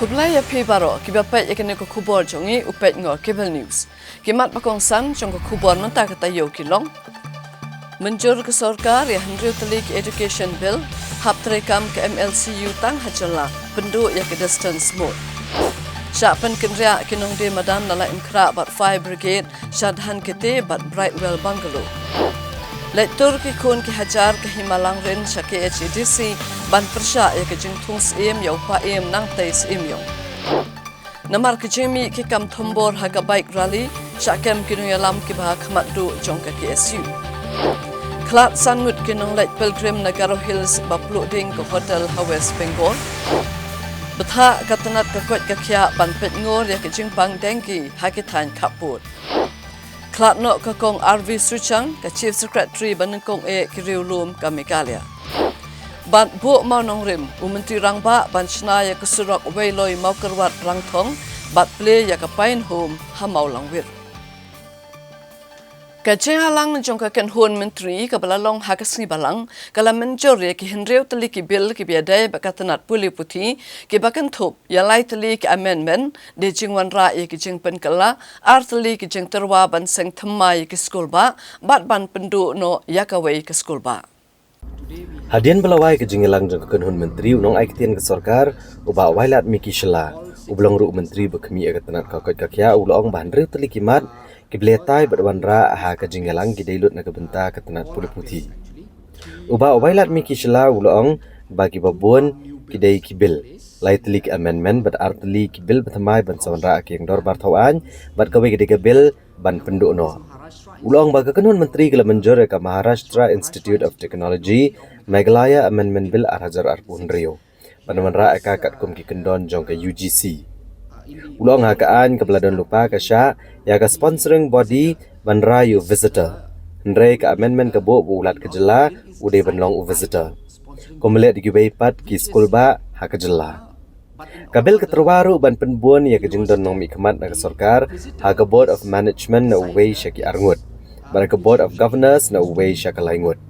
Kublai ya pi baro kibapet ya kene ko kubor jongi upet ngor cable news. Kimat bakong san jong ko kubor nanta kata yo kilong. Menjur ke sorkar ya Henry Telik Education Bill hap terekam ke MLCU tang hajala penduk ya ke distance mode. Syapan kenria kinong de madan nala imkra bat fire brigade syadhan kete bat Brightwell Bungalow. Lektur ki kun ki hajar ke Himalang Rin syake HEDC ban persya ya ke jingtung sim ya upa im nang tais im yong. Namar ke jemi ki kam thombor haga bike rally syakem kinong yalam ki bah khamat du jong ke KSU. Klat sangut kinong lek pilgrim Nagaro Hills baplu ding ke hotel West Bengal. Betha katanat kakwet kakya ban pet ngor ya ke jingpang dengki hakitan kaput. Klat no kakong RV Suchang ke Chief Secretary banengkong kiriulum ke Megalia. Ban bu mau nong rim Menteri Rangba ban shna ya ke surok weiloi mau kerwat rangthong bat ple ya ke pain home hamau langwir. Kajeng halang jong ka ken hun menteri ka balalong hakasni balang kala menjore ki Henry Telik bill ki biadai bakatanat puli puti ki bakan thup ya lai Telik amendment de jingwan ra ki jing pen kala ar Telik ki jing terwa ban seng thamai ki school ba bat ban pendu no yakawai ki school ba. Hadian belawai ke jingilang jong ka ken hun menteri unong ai kitien ke sorkar uba wailat miki shela ublong ru menteri bekemi akatanat ka kot kakya ulong ban Henry Telik mat Kibletai berwanra ha ka jingalang gidailut na kabenta katanat puli puti. Uba wailat miki shela ulong bagi babun kidai kibil. Lai Telik amendment bat artli kibil batamai ban sawanra ki yang dor bartawan bat kawe gidai kibil ban penduk no. Ulong baga kanun menteri kala menjur ka Maharashtra Institute of Technology Meghalaya Amendment Bill Arhajar Arpun Rio. Panwanra ka katkum ki kendon jong ka UGC. Ulong hakaan kebeladon lupa kasya ya ka sponsoring body banrayu visitor. Hendrai ka amendment ke bo ulat kejela ude benlong u visitor. Komelet digibai pat ki skul ba ha kejela. Kabil keterwaru ban penbuan ya kejengdon nong mikmat na sorkar ha ka board of management na uwei syaki arngut. Ban ka board of governors na uwei syaka laingut.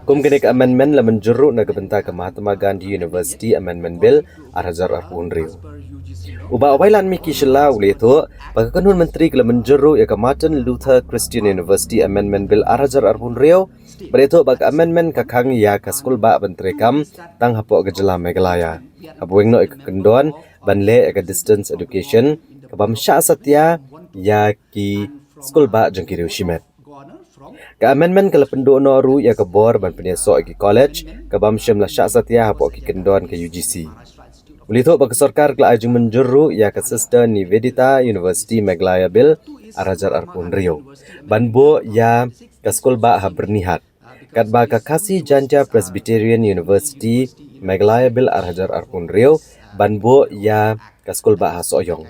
Kum kene ka amendment la menjuru na kabenta ke Mahatma Gandhi University Amendment Bill Arhajar Arpun Rio. Uba wailan miki shela ule tu bagi kanun menteri kala menjeru ya ke Martin Luther Christian University Amendment Bill Arhajar Arpun Rio beretu bagi amendment kakang ya ke skul ba bentrekam tang hapok ke jela Meghalaya hapuing no ke kendon banle ke distance education ke bamsya satya ya ki skul ba jengkiri shimet ke amendment kala penduk no ru ya ke bor ban penyesok ki college ke bamsyam la sya satya hapok ki kendon ke UGC. Ulito bagi sorkar kala ajung menjuru ya ke Sister Nivedita University Meghalaya Bill Arhajar Arpun Rio. Banbo ya ke skul ba ha bernihat. Kat ba ke Kasih Janja Presbyterian University Meghalaya Bill Arhajar Arpun Rio. Banbo ya ke skul ba ha soyong.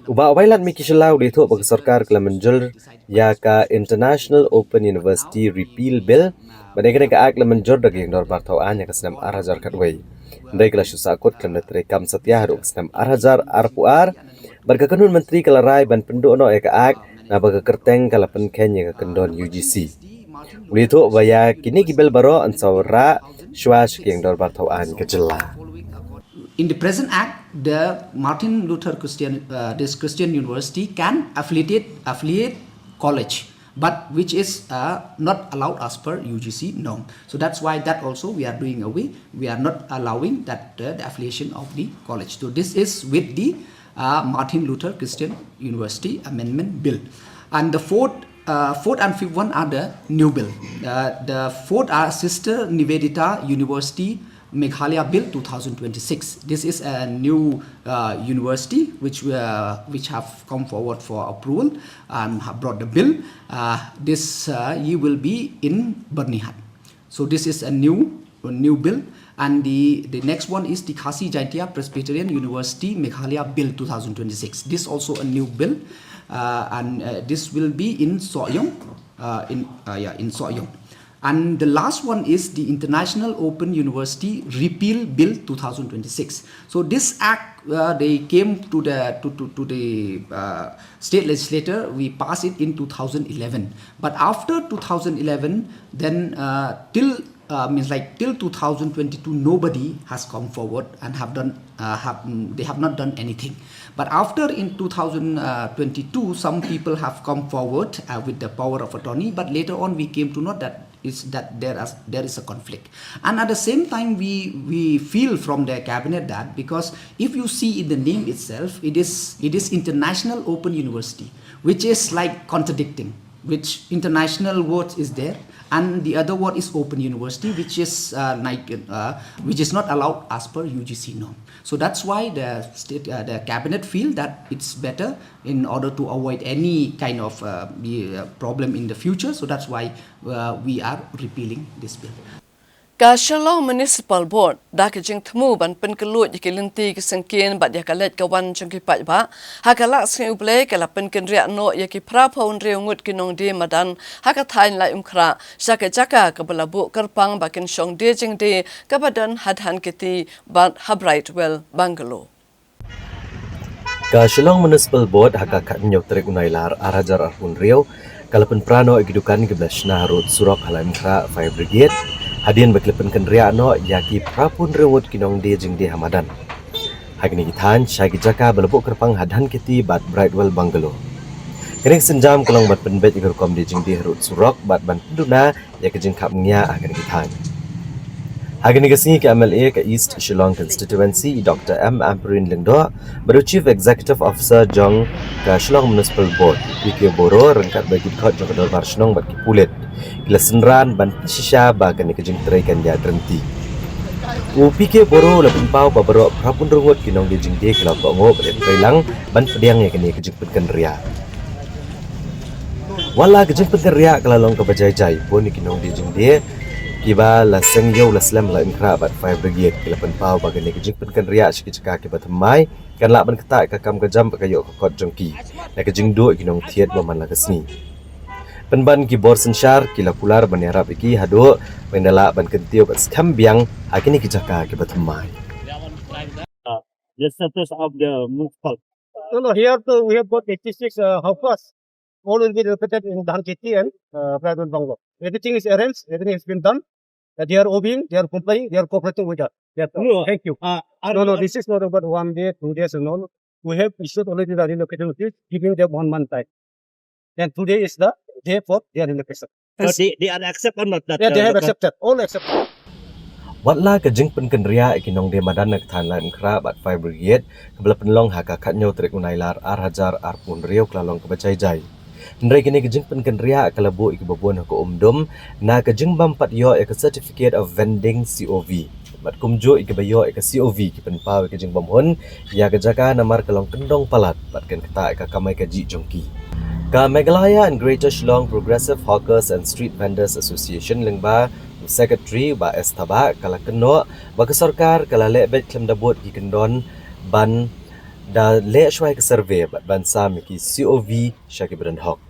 Uba wailat miki shela ulito bagi sorkar kala menjur ya ke International Open University Repeal Bill. Badai ke ak la menjur dagi yang dor bartauan ya ke senam Arhajar Katway. Ndai kala susakut kala terekam setia haduk senam Arhajar Arpuar barga kanun menteri kala rai ban penduk no eka ak na baga kerteng kala penken ya kendon UGC. Ulito baya kini gibel baro ansawra shwash ki yang dor bartauan kejela. In the present act, the Martin Luther Christian University can affiliate college, but which is not allowed as per UGC norm. So that's why that also we are doing away. We are not allowing that the affiliation of the college. So this is with the Martin Luther Christian University Amendment Bill. And the fourth and fifth one are the new bill. The fourth are Sister Nivedita University Meghalaya Bill 2026. This is a new university which have come forward for approval and have brought the bill. This year will be in Bernihat. So this is a new bill. And the next one is the Kasih Janja Presbyterian University Meghalaya Bill 2026. This also a new bill, and this will be in Soyong, in Soyong. And the last one is the International Open University Repeal Bill 2026. So this act, they came to the state legislature. We passed it in 2011. But after 2011, then till means like till 2022 nobody has come forward and they have not done anything. But after in 2022 some people have come forward with the power of attorney, but later on we came to know that there is a conflict. And at the same time we feel from the cabinet that, because if you see in the name itself, it is International Open University, which is like contradicting, which international word is there and the other word is Open University, which is which is not allowed as per UGC norm. So that's why the cabinet feel that it's better in order to avoid any kind of problem in the future. So that's why we are repealing this bill. Kashalong Municipal Board dak jing thmu ban pen kelut yikilinti kesengkian bat yakalet kawan jengki pajba hakalak sing uble kala pen kenria no yaki praphon reungut kinong de madan hakathain lai umkhra saka jaka kabalabu karpang bakin shong de jing de kabadan hadhan kiti bat Habright Well Bangalo. Kashalong Municipal Board hakakat nyotrik unailar arajar arpun riau kalapen prano igidukan geblasna harut surok halaim kra Fire Brigade hadian baklepen kenria no yaki prapun rewut kinong de jing de hamadan. Hagini kithan syagi jaka belebuk kerpang hadhan kiti bat Brightwell Bungalow. Kening senjam kolong bat penbet igur kom de jing de harut surok bat ban penduna ya ke jing kap ngya hagini kithan. Hagini kesini ke MLA ke East Shillong Constituency Dr. M. Amperin Lingdo baru Chief Executive Officer Jong ke Shillong Municipal Board PK Boro rengkat bagi kot jong kedol barsnong bat kipulit kila senran ban shisha bagan kejing teraikan dia terhenti. PK Boro lapun pau babaro prapun rungut kinong di jing de kila kongo beret prelang ban pediang ya kini kejing penken ria. Wala kejing penken ria kelalong ke bajai-jai pun kinong di jing de kiba la sengyo la slam la inkra bat Fire Brigade kila penpau bagan kejing penken ria sikicaka kiba temai kan la ban ketak kakam kejam pakayok kot jongki la kejing do kinong thiet baman la kesni. Penban ki bor sensyar kila pular ban harap iki hado pendala ban kentio bat skambiang hakini kijaka ki batemai. The status of the municipal. No, here too, we have got 86 houses. All will be located in Dhankiti and private bungalow. Everything is arranged, everything has been done. They are obeying, they are complying, they are cooperating with us. No, thank you. No, this is not about 1 day, 2 days and all. We have issued already the relocation notice, giving them 1 month time. And today is the day for their relocation. So they are accept or not? That, Yeah, they have accepted, all accepted. Watla kejing penken ria kinong de madan nak than la inkra bat Fire Brigade kebela penlong haka katnyo trek unailar arhajar arpun riau klalong ke bajai-jai. Ndrai kini kejing penken ria kalabu ikibabun ko umdum na kejing bampat yo ek certificate of vending COV. Bat kumjo ikibayo ek COV ki penpau kejing bamhun ya kejaka namar kalong kendong palat bat ken kata ek kamai kaji jongki. Ka Meghalaya and Greater Shillong Progressive Hawkers and Street Vendors Association lengba Secretary ba Estaba kala keno ba ke sarkar kala lebet klem dabut ki kendon ban da le shwai ke survey ban sam ki COV syaki badan hok.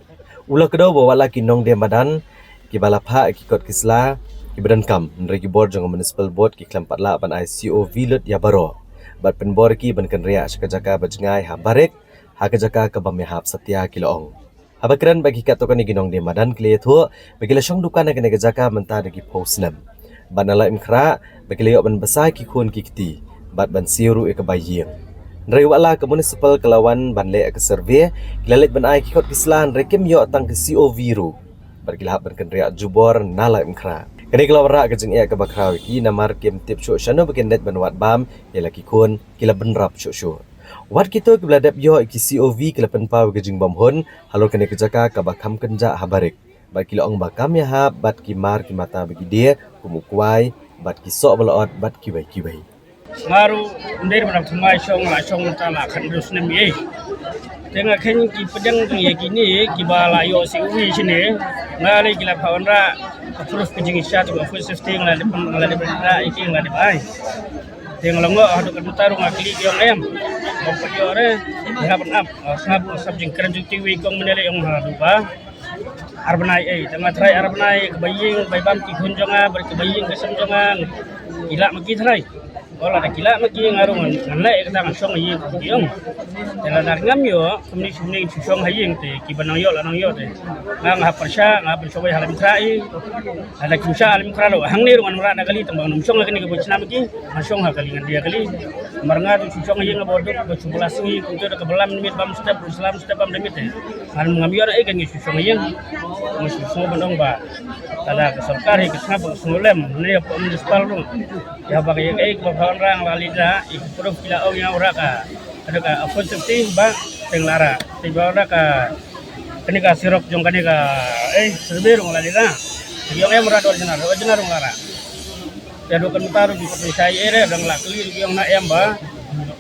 Ulah kedo bawa laki nong de madan ki balapha ki kot kisla ki badan kam ndre ki board jong municipal board ki klem patla ban ai COV lut ya baro. Bat penbor ki ban ken ria syakajaka bajngai ha barek ha kajaka ka bamehap satya kiloong. Habakran bagi katokan ginong de madan kle thu bagi lasong dukan na jaka menta dagi posnam ban ala imkhra bagi leo ban basai ki khun ki kiti bat ban siru e ka baying ndrai wala ka municipal kelawan ban le ka survey kilalet ban ai ki khot kislan rekem yo tang ki COV ru bar kilahap ban kan ria jubor nala imkhra kani kelawara ka jeng e ka bakraw ki namar kem tip sho shano bagendet ban wat bam yala ki khun kila ban rap sho Wat kita kebeladap yo iki COV kila penpau ke jing bamhun halor kene kejaka ka bakam kenja habarik bat kila ong bakam ya ha bat ki mar ki mata bagi dia kumukwai bat ki sok balaot bat ki bai Maru ndir mana thumai song la song ta la khan dus nem ye. Tenga khen ki pedang ye kini ki bala yo si wi sini ngale kila phawanra approve ke jing isya tu first safety ngala de ra iki ngala de bai. Tenga longo hadu kan taru ngakli yong em. Kompetiore harapan up snap subject keren jukti wi kong menele yang hadu ba. Arbanai tengah try arbanai kebaying baibam ki khunjonga ber kebaying kesamjongan ila maki try Ola da kila maki ngarung ngalai ka song yi kiong. Tela dar ngam yo kumni song haying te ki banang yo lanang yo te. Ngang ha persya ngap sobai halam krai. Ada kimsa alim kralo hang ni rungan mara kali tambang num song kani ke bocna maki song ha kali ngan dia kali. Marnga tu song haying abodo ba sebelas ngi kuntu da kebelam nimit bam step Islam step bam demit te. Al ngam yo ai kan ngi song haying. Ngi song bandong ba. Ada ke sarkar ke snap sungulem ni apa municipal ru. Ya bagai ai orang lalida ikut produk kila orang yang uraka ada ka konsepsi ba tenglara tiba ora ka kini ka sirok jong kani ka seberu lalida yang murah original lara ya do kan taru di saya ere dang lakli yang na emba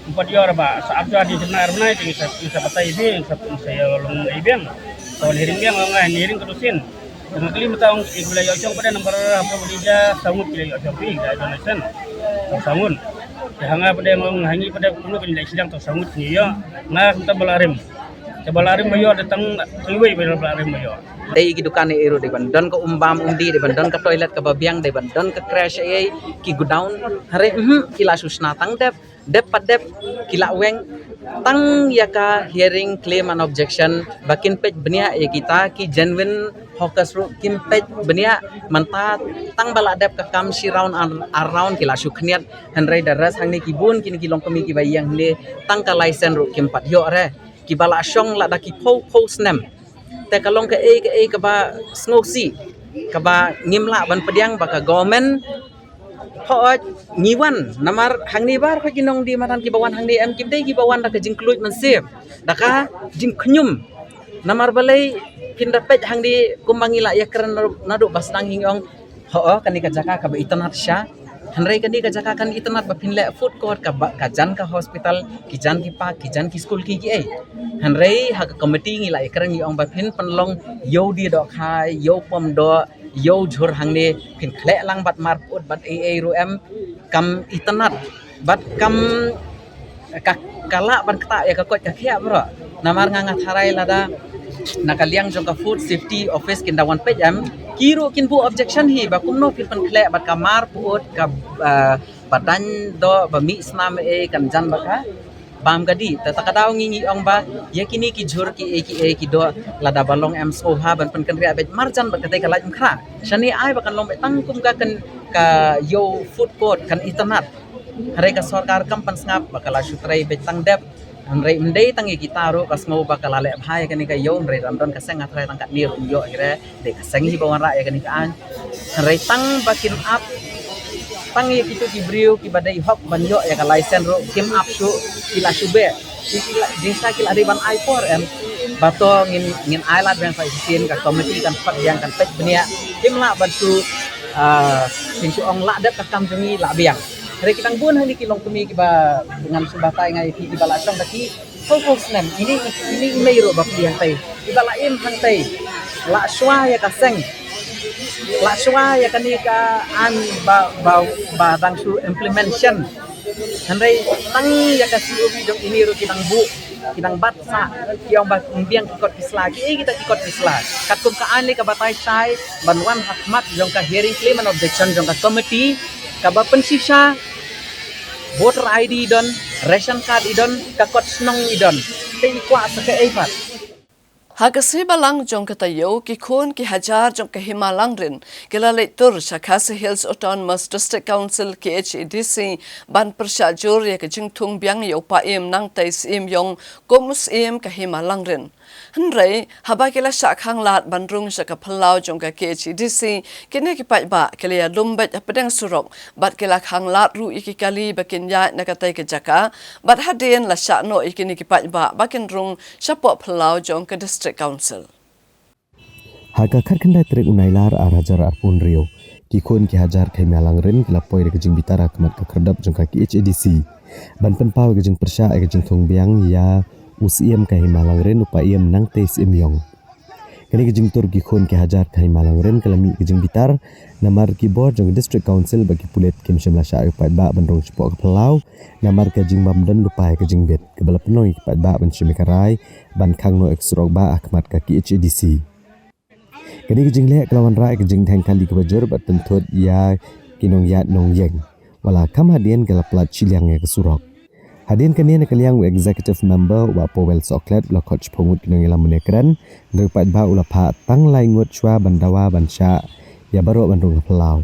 empat yor ba saat jadi senar na itu bisa patai ini saya long ibeng tahun hiring yang ngai hiring terusin dengan kelima tahun wilayah Ocong pada nomor apa belia sangut wilayah Ocong pi donation sangun hanga pada menghangi pada kuno kan sidang to sangut ni ya nah kita balarim mayo datang keluai balarim mayo dai ki dukan e ero de ban don ko umbam undi de ban don ka toilet ka babiang de ban don ka crash e ki go down hare kila susna tang dep padep kila weng tang ya ka hearing claim and objection bakin page benia e kita ki genuine hokas ru kim page benia manta tang bala dep ka kam si round around kila sukhniat hanrai daras hangni kibun kini kilong kami ki bayang le tang ka license ru kim pat yo re ki bala syong la da ki po snem te kalong ke ke ba snosi ka ba ngimla ban pediang baka government ho ngiwan namar hangni bar ko ginong di matan ki bawan hangni em kim dei ki bawan da ka jingkluit mansip daka jing knyum namar balai pinda pej hangdi kumbangila ya keren nadu basnang hingong ho kani ka jaka ka ba itanat sya hanrai kani ka jaka kan itanat ba pinle food court ka jan ka hospital ki jan ki park ki jan ki school ki ai hanrai ha ka committee ngila ya keren ngiong ba pin panlong yo di do khai yo pom do yo jhur hangne pin khle lang bat mar put bat ai ru em kam itanat bat kam kala ban kata ya ka kot ka khia bro namar nganga tharai lada nakaliang jong ka food safety office kin dawan page em kiro kin bu objection hi ba kumno pin pan khle bat ka mar put ka badan do ba mi snam e kan jan baka bam gadi tatakadaw ngingi ong ba yakini ki jhur ki do lada balong em soha ban pan kan ria bet marjan ba katai kalaj khra shani ai ba kan long bet tang kum ka kan ka yo food court kan itanat hare ka sarkar kam pan snap ba kala sutrai bet tang dep hanrei mendei tangi kita ro kas ngau ba kala le bhai kan ka yo hanrei ramdon ka seng athrai tang ka ni ro yo ire de ka seng hi bawan ra ya kan ka an hanrei tang bakin up tangi kitu ki brio ki badai hok banyo ya ka license ro kim up su kila sube desa kila di ban i4 em bato ngin island yang sai sin ka committee kan pat yang kan pek benia kim la bantu sing su ong la dat ka kam jungi la biang hari kitang bun hani kilong kumi ki ba dengan sumbatai ngai ki bala song daki fokus nem ini meiro ba piang tai ki bala im hang tai la shwa ya ka seng la shwa ya kani ka an ba dang su implementation hanrei tang ya ka siubi dong ini ro kitang bat sa kiong ba biang kikot kisla ki kita kikot kisla kat kum ka an le ka batai sai banwan hakmat jong ka hearing claim and objection jong ka committee ka ba pensisa voter ID don ration card idon ka kot snong idon te ikwa sa ka eipat Hagasi balang jong katayo ki khon ki hajar jong ka himalang rin kila leitur sa Khasi Hills Autonomous District Council ki HEDC ban persya jur ya ka jingtung biang yo pa im nang tais im yong komus im ka himalang rin hanrei haba kila syak hang lat bandrung sa ka phalau jong ka HEDC kine ki pai ba kila lumbet apedang surok bat kila hang lat ru iki kali bakin ya nakatai ka jaka bat hadien la syak no ikini ki pai ba bakin rung sapok phalau jong ka District Council. Haga karkanda trek unailar arajar arpun rio. Kikon ki hajar kai malang ren kelapoi de kejing bitara kemat ka kerdap jong kaki HEDC. Ban penpau kejing persya kejing thong biang ya usiem kai malang ren upa iem nang tes imyong. Kini kejing tur kikon ki hajar kai malang ren kelami kejing bitar namar keyboard jong District Council bagi pulet kim shemla sya upa ba bandrong sepok kepelau namar kejing bamdan lupa kejing bet kebala penoi upa ba ban shemikarai ban khang no eksurok ba akmat kaki HEDC. Kini kejing lek kelawan rai kejing thang kali kebajur bat tentut ya kinong yat nong yeng. wala kam hadian gala plat chiliang ya kesurok. Hadian kanian kaliang executive member wa Powell Soklet la coach pemut kinong ilang menekran ngerpat ba ula pa tang lai ngut chwa bandawa bansha ya baru bandung pelau.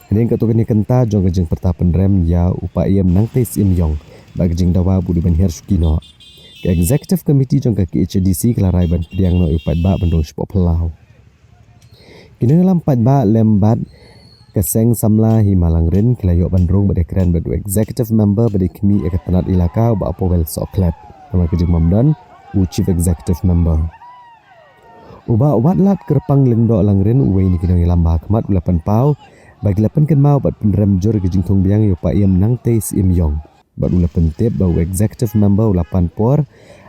Hadian ketu kini kenta jong kejeng pertapan rem ya upaya menang tes im yong bagi jeng dawa budi banhir sukino. Ke executive committee jong ke HDC kelarai ban priang no upat ba bandung sepo pelau. Kinong ilang pat ba lembat keseng samla himalangrin kelayok bandrung berdekran berdu executive member berdekmi ekatanat ilaka ba Powell Soklet nama kejeng mamdan u chief executive member uba watlat kerpang lengdo langrin uwe ni kinang ilam bahakmat ulapan pau bagi lapan ken mau bat penrem jor kejeng thong biang yo pa iam nang tes im yong bat ulapan tip ba executive member ulapan por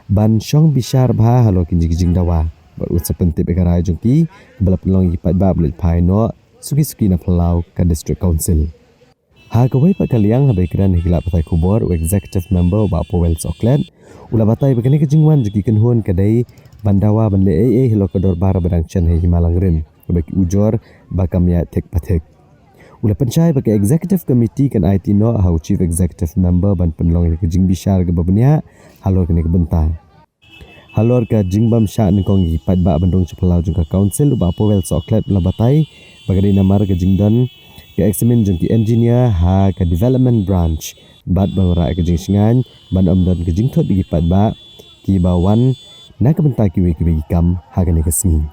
ban syong bishar bha halo kejeng dawa bat usapen tip ekarai jongki balapan long ipat ba blit pai no suki-suki na pelau ke district council. Kawai pak kaliang habai keran hilap patai kubor executive member ba Powell Soklet ula batai begini kejingwan juki kenhuan kedai bandawa bande hilo kedor bar badang chen he himalangrin bagi ujor bakam ya tek patek. Ula pencai bagi executive committee kan IT no hau chief executive member ban penlong kejing bishar ke babnya halor kene kebentang. Halor ke jingbam sya nengkong ipat ba bandung cepelau jungka council ba Powell Soklet ula batai bagi namar ke jingdan ke eksamen jengki engineer ha ke development branch bat bangra ke jing singan ban amdan ke jingthot di pat ba ki bawan na ke bentak ki kam ha ke ne kesmi.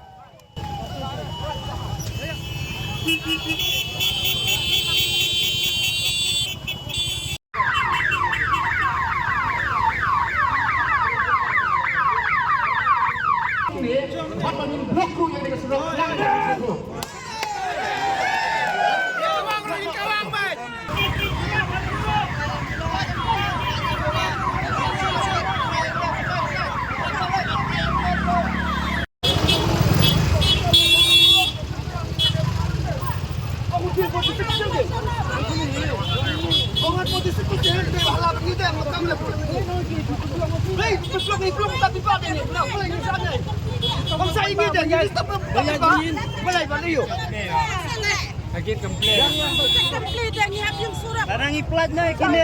Barangi plat na kini.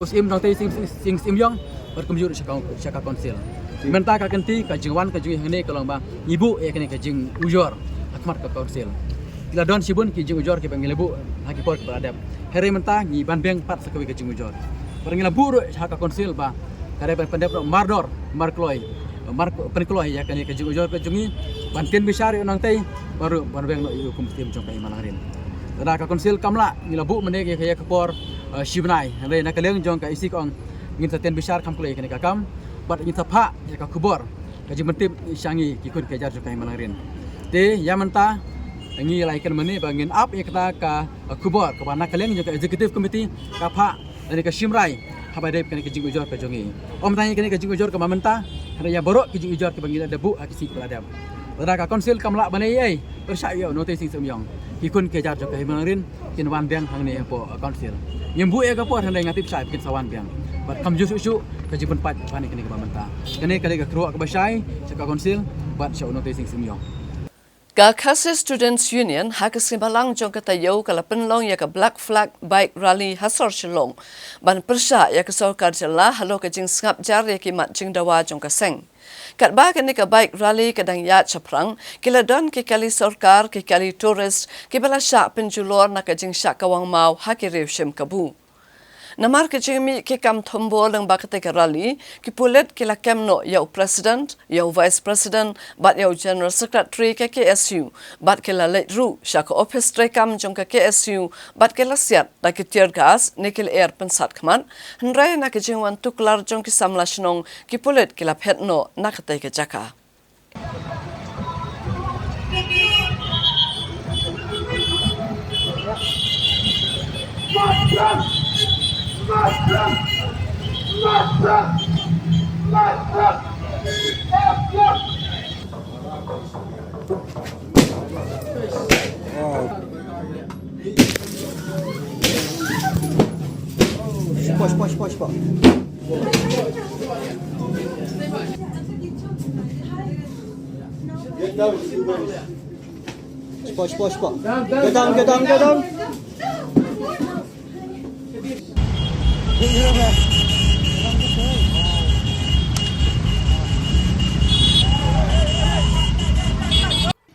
Im nang tei sing yong berkemjur syaka konsil. Mentah ka kenti ka jingwan ka jing hene kalong ba ibu e kene ka jing ujor akmat ka konsil. Kila don sibun ki jing ujor ki bangilebu haki por beradab. Hari mentah ni ban beng pat sakawi ka jing ujor. Barangila buru syaka konsil ba kare pendep mardor markloy mar penkloy ya kene ka jing ujor ka jungi bantin bisari nang tei baru ban beng no hukum tim jong ka imalarin. Tada ka konsil kamla ngila bu mene ke ya kapor Shibnai, hari nak kalian jong ka isi kong ngin taten besar kam kulai kene kakam, bat ngin tapa ya ka kubor, kaji mentip syangi kikun kejar jong ka himalarin. Te ya menta ngi laikan meni bangin up ya kata ka kubor, ka nak kalian jong ka executive committee ka pa dan ka Shimrai, habai dep kene kajing ujor ka jongi. Om tanya kene kajing ujor ka mamenta, hari ya borok kajing ujor ka bangin debu akisi peladam. Pada ka konsil kamla banai ai, persaya notis sing semyong. Kikun kejar jong ka himalarin kin wan beng hang ne po konsil. Yang buat apa hendak ngatip saya bikin sawan biang. Bat kam jusu kaji penpat panik kene ke pamenta. Kene kali ke keruak ke basai, cakap konsil bat syau notis sing semyong. Ka Khasi Students Union hakas balang jong kata yau kala penlong ya ka Black Flag Bike Rally hasor shilong. Ban persya ya ka sorkar jela halo ka jing ngap jar ya ki mat jing dawa jong ka seng. Kat ba kene ka bike rally kadang ya chaprang kila don ki kali sorkar ki kali tourist ki bala syak penjulor na ka jing syak kawang mau haki rewshim kabu. Namar ke jimi ke kam thombo lang bakate ka rally ki pulet kila kemno yau president yau vice president bat yau general secretary ke KSU bat kila let ru syak office tre kam jong ka KSU bat kila siat da ki tear gas nikil air pensat khaman hnrai na ke jingwan tuklar jong ki samla shnong ki pulet kila phetno nakate ke jaka.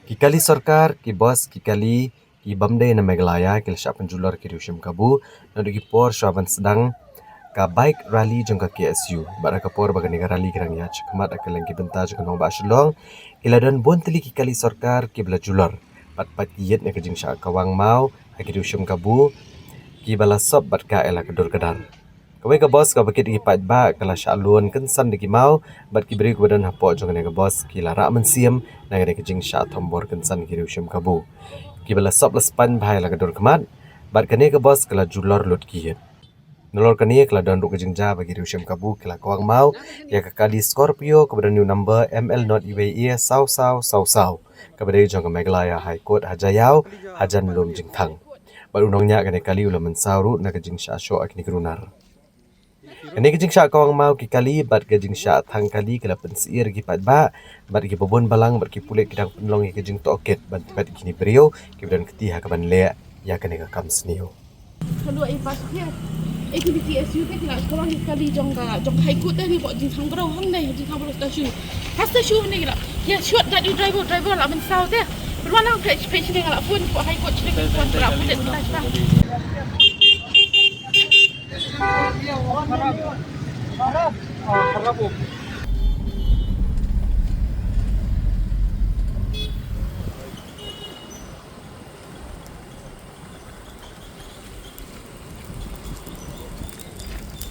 Kikali Sarkar, ki bos kikali ki bamde na Meghalaya kil sya penjular ki Riushim Kabu nadu ki por syawan sedang ka bike rally jong ka KSU bara ka por bagani ka rally kirang ya chakmat akalang ki benta jong nong ba shlong iladan bon teli kikali Sarkar ki bela jular pat yet na ka jing sya kawang mau ki Riushim Kabu ki bala sob bat ka ela kedur kedar kawai ka bos ka bakit ki pat ba kala sya luon kan san de ki mau bat ki beri ku badan hapo jong ka bos ki lara mensiam na ka jing sya thombor kan san ki Riushim Kabu ki bala sob lespan bhai la kedur kemat bat kane ka bos kala jular lut ki Nolor kani kala dan ruk jingja bagi Riushim Kabu kala kawang mau ya kakadi Scorpio kepada new number ML not UAE sau kepada jong Meghalaya High Court hajayau hajan lum jingthang baru nongnya kani kali ulah mensauru na kajing sya syo akni kerunar kani kajing sya kawang mau ki kali bat kajing sya thang kali kala pensiir ki pat ba bat ki bobon balang bat ki pulik kidang penlong ki kajing toket bat kini beriau ki badan ketiha kaban le ya kani ka kam snio kalau pas dia activity SU ke tidak sekolah ni kali jong high court ni buat jing thang berau hang nei jing thang berau station ni kira ya short that you driver lah men sau dia berwana page ni ngala pun buat high court ni pun berapa dan kita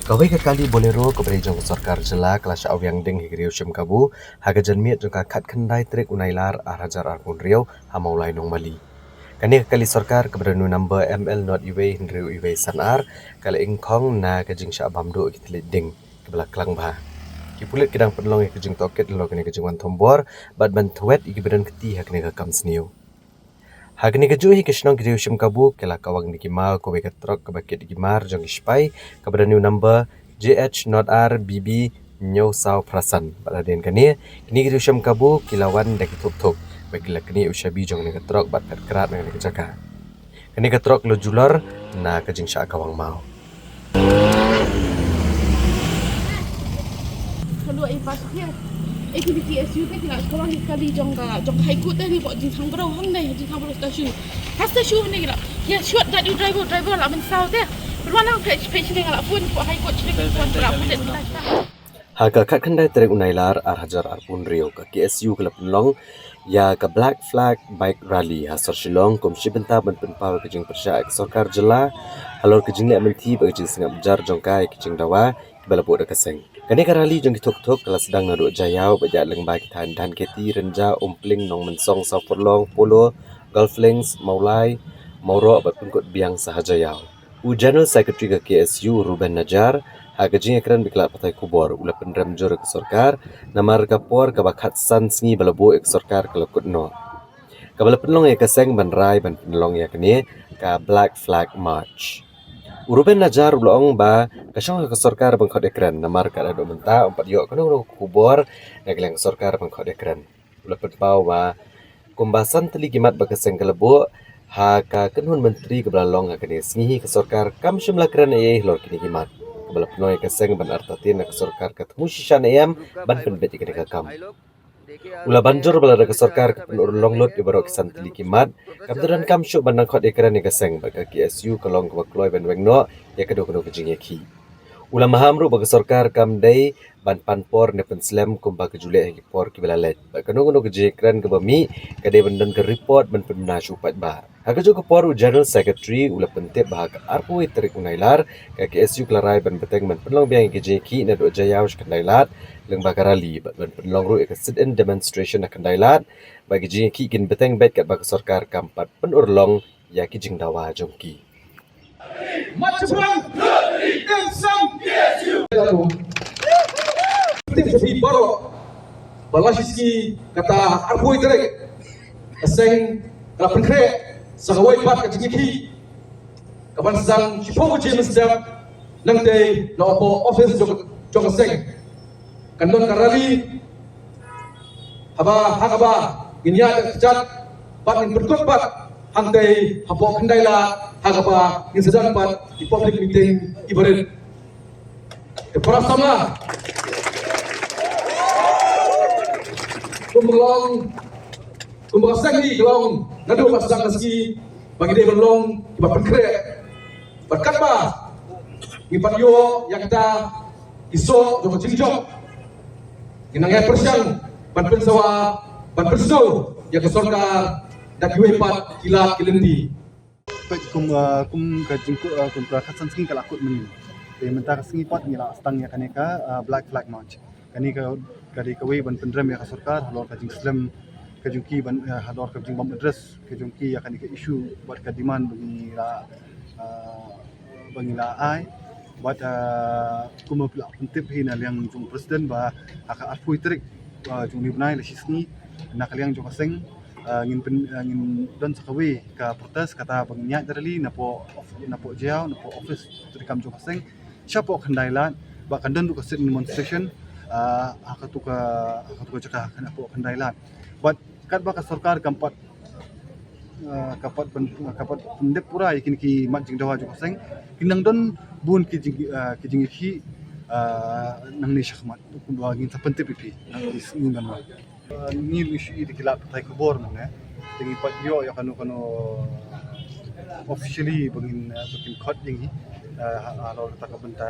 Kawai ka kali bolero kepada jong Sarkar jela kelas awyang ding higriu Riushim Kabu haga janmiat jong ka khat khandai trek unailar arhajar arpun riau hamaulai nong mali. Kani ka kali Sarkar kepada nu number ML not iwe hindriu iwe sanar kala ingkong na ka jing sya bamdo kitlit ding kebala klang ba. Ki pulit kidang penlong ka jing toket lo kani ka jing wan thombor bat ban thuet iki badan keti hakni ka kam sniu. Hagni ka juhi kishnong ki Riushim Kabu kala kawang ni kimau ko ka truk ka bakit gimar jong ispai kepada new number JH not R BB New South Prasan baladen kani ki Riushim Kabu kilawan dak tup bagi kini ushabi jong ni ka truk bat kerat ni ka jaka kani ka truk lo jular na ka jing sya kawang mau kalau pas dia activity SU ke tidak sekolah ni kali jong high court ni buat jing thang berau hang nei jing thang berau station ni kira ya short that you driver lah men sau dia berwana page ni ngala pun buat high court ni pun berapa dan kita Haka kat kandai terek unailar arhajar arpun riau ka KSU kala penlong ya ka Black Flag Bike Rally hasar Shillong komsi benta ban penpau ke jing persya ek Sarkar jela halor ke jing le menti ba jing singap jar jong kai ke jing dawa bala bo da kaseng kani ka rally jong tok kala sedang nadu jayau ba ja leng ba ki than dan keti renja umpling nong mensong sa forlong polo golf links maulai mauro ba pengkot biang sahajayau General Secretary ke KSU Ruben Najar Haga jing ekran bikla patai kubor ula pendram jor ke Sarkar namar kapor ka bakat san sngi balabo ek Sarkar kala kutno kabala penlong ya kaseng ban rai ban penlong ya kene ka Black Flag March Ruben Najar ulong ba kasang ka Sarkar bangkot ekran namar ka do menta umpat yo kono kubor nagleng Sarkar bangkot ekran ula petpau ba kumbasan teli gimat ba kaseng kalabo ha ka kenhun menteri kebelalong ha kene sngi ke Sarkar kam shimla kran e lor kini gimat bala penoy kaseng ban artatin na Sarkar kat musishan ayam ban penbet ikani kakam ula banjor bala da Sarkar kat penurlong lot ibaro kisan tili kimat kamdaran kam syuk ban nangkot ekran ni kaseng baka KSU kalong ka bakloy ban wengno ya kado kejing yaki ula mahamru baka Sarkar kam dai ban panpor ne penslam kumba ke jule ki por ki balalet baka no ke ekran ke bami kade bandan ke report ban pemna syupat ba Haka juga poru General Secretary ula pentip bahag arpui terik unailar ka KSU klarai ban beteng ban penlong biang ke JK na do jayaw skandailat leng bakarali ban penlong ru ka sit-in demonstration na kandailat bagi JK kin beteng bet kat baka Sarkar kampat penurlong ya ki jingdawa jongki Macam insang KSU tim baru balasiski kata arpui terik aseng kala penkre Sahawai pat ka jingki kapan sedang cipogo je mesdam nanti na opo office jong seng kandon karali haba ginya cat pat in berkut pat hantai hapo kendai la haba in sedang pat di public meeting ibarat keperasama kumulong seng di gelong nadu pasang nasi bagi dia belong ibat berkrek berkat ba ibat yo yang kita iso jong jingjong inangnya persiang ban pensawa ban perso ya kesorka dak pat kilat kilendi kum ka jingku kum prakhasan singi kala akut men te mentar singi pat ngila stang ya kaneka black flag march kanika kadi kawe ban pendram ya kasorkar halor ka jing slam kejungki ban halor ka jing bam address kejungki ya kanika isu buat ka demand bangila ai buat kuma pula pentip hina yang jung presiden ba aka arfui trik jung libnai le sisni nak liang jung kaseng ngin don sakawe ka protes kata bangnya darali napo jiao napo office trikam jung kaseng siapa kendailan ba kandan du kasit demonstration aka tuka jaka napo kendailan buat kat ba ka sarkar kampat kapat pendep pura yakin ki mat jing dawa jung kaseng kinang don bun ki jing ki nang ni syakmat ku bagin sa pentip pipi nang isni man ni isu di kilap tai kubor man tingi pat yo ya kanu officially bangin khot jing halor ta ka benta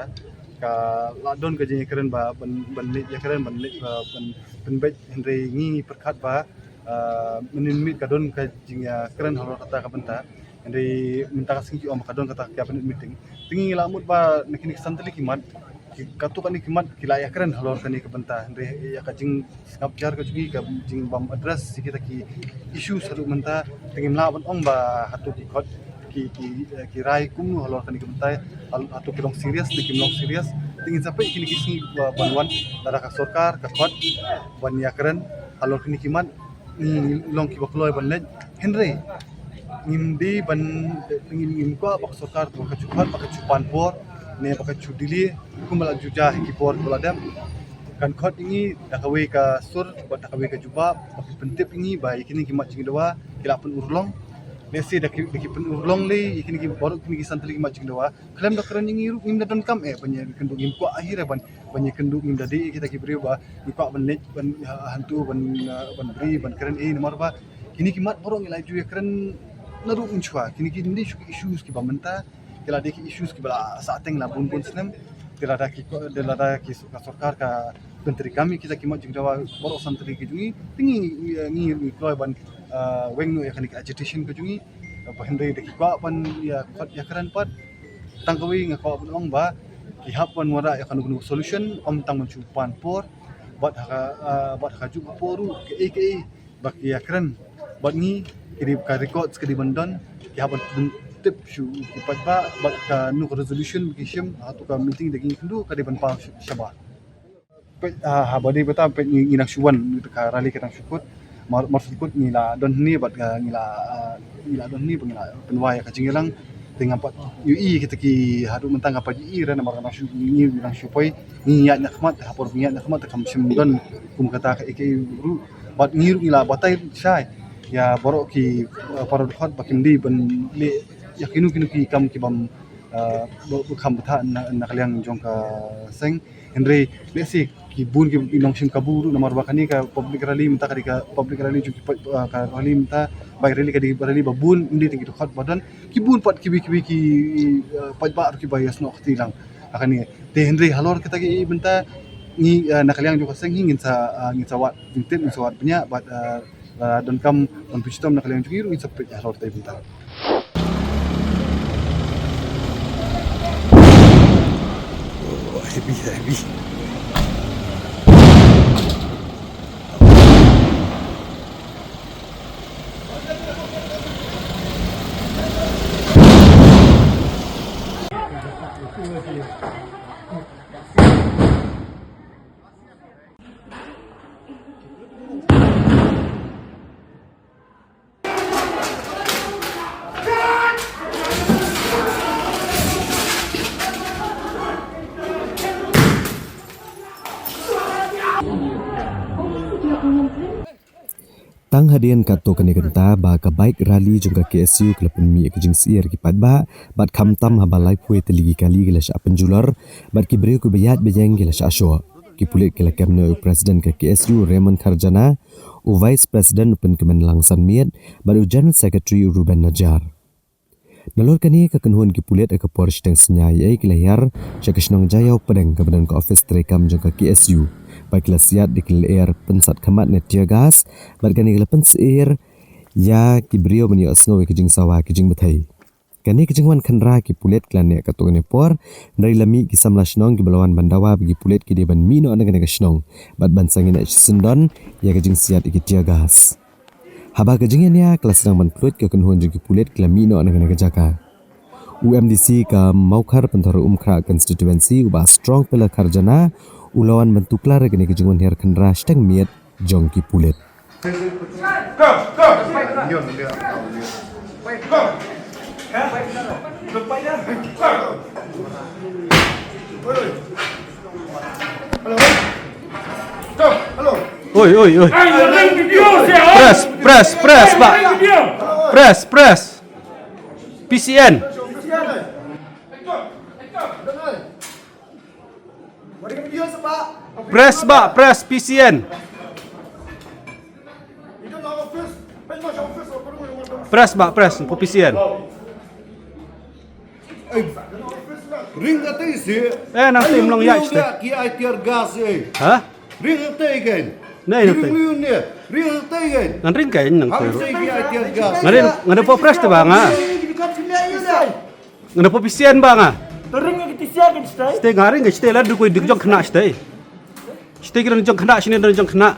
ka ladon ka jing keren ba ban ya keren ban bet henry ngi perkhat ba menimit kadon ka jing ya keren halor kata ka benta dari minta kasih om kadon kata kia meeting tinggi lamut ba nekini santali kimat katu kan kimat kila ya keren halor kani kebenta dari ya kajing ngap jar ka jugi ka jing bam address kita ki isu salu menta tinggi mlawan ong ba hatu ki khot ki rai kum halor kani kebenta hatu kilong serius dikimlong serius tinggi sampai kini kisi banwan dara ka sarkar ka khot ban ya keren halor kani kimat ni long ki bakloi ban lej henry ngimdi ban ngim ko bak sarkar to ka chupat bak chupan por ne bak chudili kumala juja ki por koladam kan khot ini dakawe ka sur bat dakawe ka juba bak pentip ini bai kini kimat jing dawa kila pen urlong nesi dak pen urlong le kini ki borok kini ki santri kimat jing dawa klem dak keren ini ngim da don kam banya kendung ngim ko akhir ban banya kendung ngim dadi kita ki beri ba ipak ban hantu ban beri ban keren nomor ba kini kimat borok ngilai ju keren naru unchwa kini ni issues ki bamenta kila de ki issues ki bala sateng la bun snem kila da ki sarkar ka menteri kami kita ki maju dawa boro santri ki jungi tingi ngi kloi ban wengno ya kan ki agitation ki jungi bahende de ki ko pan ya khot ya keren pat tangkawi ngako ong ba ki hapan wara ya kan gunu solution om tang mencu pan por bat haju poru ke bak ya keren bat ni kiri ka records kiri bandon ki haban tip shu ki patba bat ka nu resolution ki shim atu ka meeting dagi kendu ka depan pa syaba pe badi beta pe nginak shuan ka rally ka syukut mar syukut ngila don ni bat ngila don ni pengila penwai ka jingelang dengan pat UI kita ki hadu mentang apa UI rana marana shu ni bilang supoi ni ya nakmat hapor ni ya nakmat kam shim don kum kata ka ru bat ngiru ngila batai syai ya borok ki para dekat bakim di ban le yakinu ki kam ki bam bukham tha nak liang jong ka seng henry lesi ki bun ki inong sim kaburu nomor bakani ka public rally minta ka public rally ju ka rally minta bai rally ka di rally babun indi tinggi dekat badan ki bun pat ki pat ba ki bayas no khtilang akani te henry halor kita ki minta ni nak liang jong ka seng ngin sa wat tintin sa wat punya bat dan kam penpujitam nak kalian juga itu seperti halor tadi bentar. Heavy. Tang hadian kato kani genta ba ka baik rally jongka KSU kelapen mi ekjing sier ki padba bat kamtam habalai pue teligi kali gila sya penjular bat ki breu ku bayat bejeng gila sya asyo ki pulit kila kemno presiden ke KSU Raymond Kharjana u vice president pen kemen langsan miet bat u general secretary Ruben Najar nalor kani ka kenhuan ki pulit ke por steng senyai ai kilayar sya kesnong jayau pedeng ke badan ke office trekam jongka KSU baik lasiat di air pensat kemat net tear gas bargani gelapen seir ya kibrio menio sngowi kijing sawa kijing betai kani kijingwan khandra ki pulet klane ka to ne por dari lami ki samla snong ki belawan bandawa bagi pulet ki deban mino anega nega snong bat bansangin ach sendon ya kijing siat ki tear gas haba kijingnya ya kelas sedang ban pulet ke kenhuan ki pulet klamino anega nega jaka UMDC ka Maukar Pentara Umkra Constituency uba strong pillar Kharjana ulawan bentuklar gini kejungan her kendra steng miet jongki pulit. Oi. Press, Pak. Press. PCN. Press PCN. Press untuk PCN. Ring kata isi. Nanti melong ya işte. Ki ay tiar gas eh. Hah? Ring kata igen. Nei nanti. Ring kata igen. Ngan ring kain nang Harus tu. ki ay tiar gas. Ngada po press tu bang ah. Ngada po PCN bang ah. Tering yang kita siapkan stay. Stay ngaring ke stay lah dukui jong kena stay. Stay kira jong kena sini dan jong kena.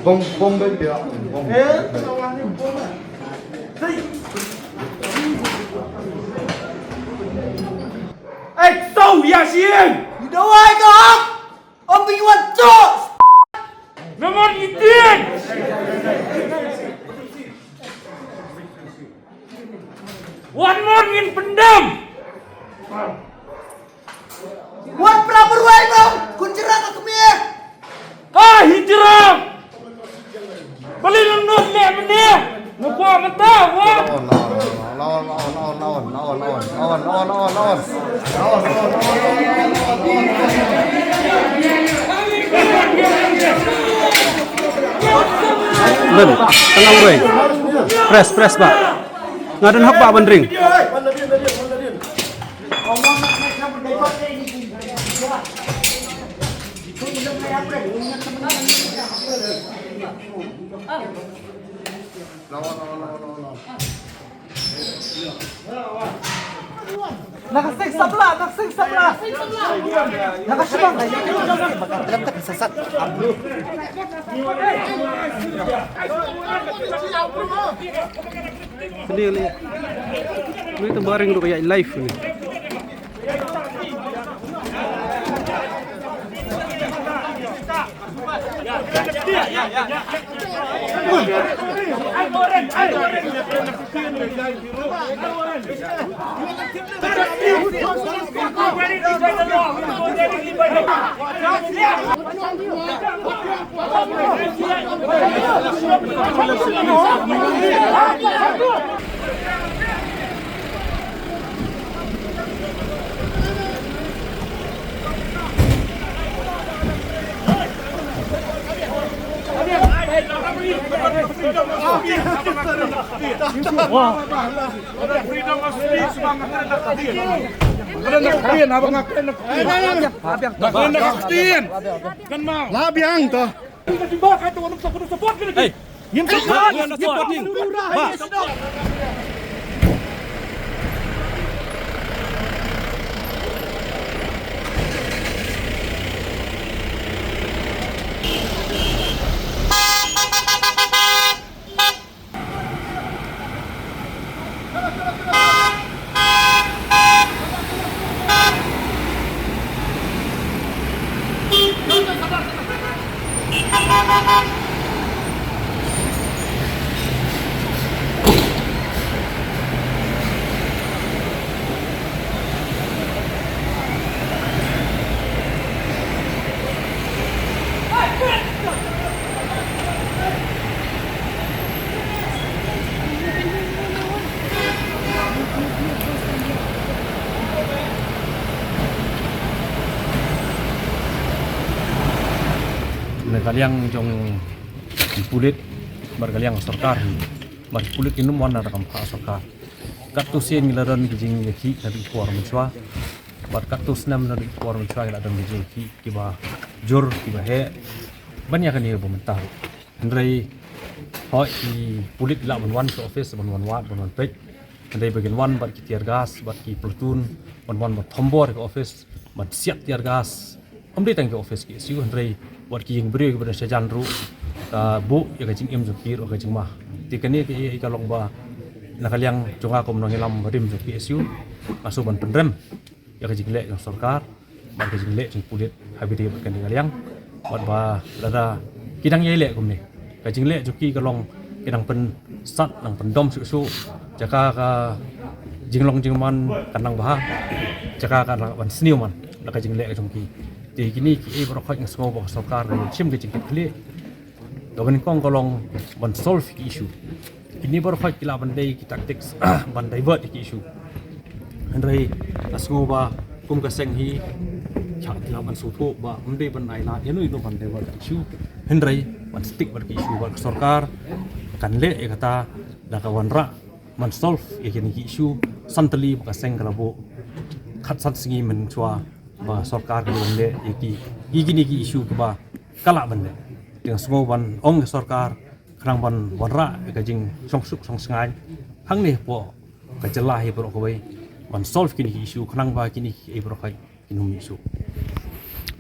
Bom dia. Tâu ya xiên. Đâu ai có ông bị quật trộn. Nó ngon như tiên. One more ngin pendam. Quật berapa ruai bang? Kuncerang aku mie. Hijrah. Beli lenut le meneh. Ngapa mentah wah. Ben, tenang bro. Press Pak. Ngadan hak Pak Bandring. Nakasing sabla. Nakasibang na yun. Dalam ka sasat. Sendiri. Ini tembaring tu kayak live ni. Kaliang jong pulit berkaliang sarkar bar pulit inum wana rakam pa sarkar katusin gilaran gijing ki dari kuar menchwa bar katus nam dari kuar menchwa gilaran gijing ki kiba jur kiba he banyak kan ia pemerintah ndrai hoi pulit la wan ke office wan wat wan pej ndai bagian wan bar ki tiar gas bar ki platoon wan bar thombor ke office bar siap tiar gas amri tang ke office ki siu ndrai buat kijing beri kepada sejan ru bu ya kijing im jukir o kijing mah tikani ki ikalong ba nakaliang jonga kom nang ilam rim jukir siu masuk ban pendrem ya kijing le yang sarkar ban kijing le jing pulit habidi kan kaliang buat ba lada kidang ye le kom ni kijing le juki kalong kidang pen sat nang pendom su jaka ka jinglong jingman kanang bah jaka ka ban sniu man la kijing le jong ki di kini ki berokok yang semua bos sarkar sim ke jingkit kli dogan kong kolong ban solve ki issue ini berokok kila bandai ki tactics bandai divert ki issue hendrai asngo ba kum ka seng hi chak kila ban sutu ba mde ban ai la yanu ino bandai ba issue hendrai ban stick bar ki issue ba sarkar kan le e kata da kawan ra man solve e kini ki issue santali ba seng kala bo khat sat singi men chwa ba sarkar ke le iki ki isu ke ba kala bande dengan semua ban ong sarkar krang ban wanra ka jing song suk song sangai hang ni po ka jelah hi pro ko bai ban solve kini isu krang ba kini e pro kai kinum isu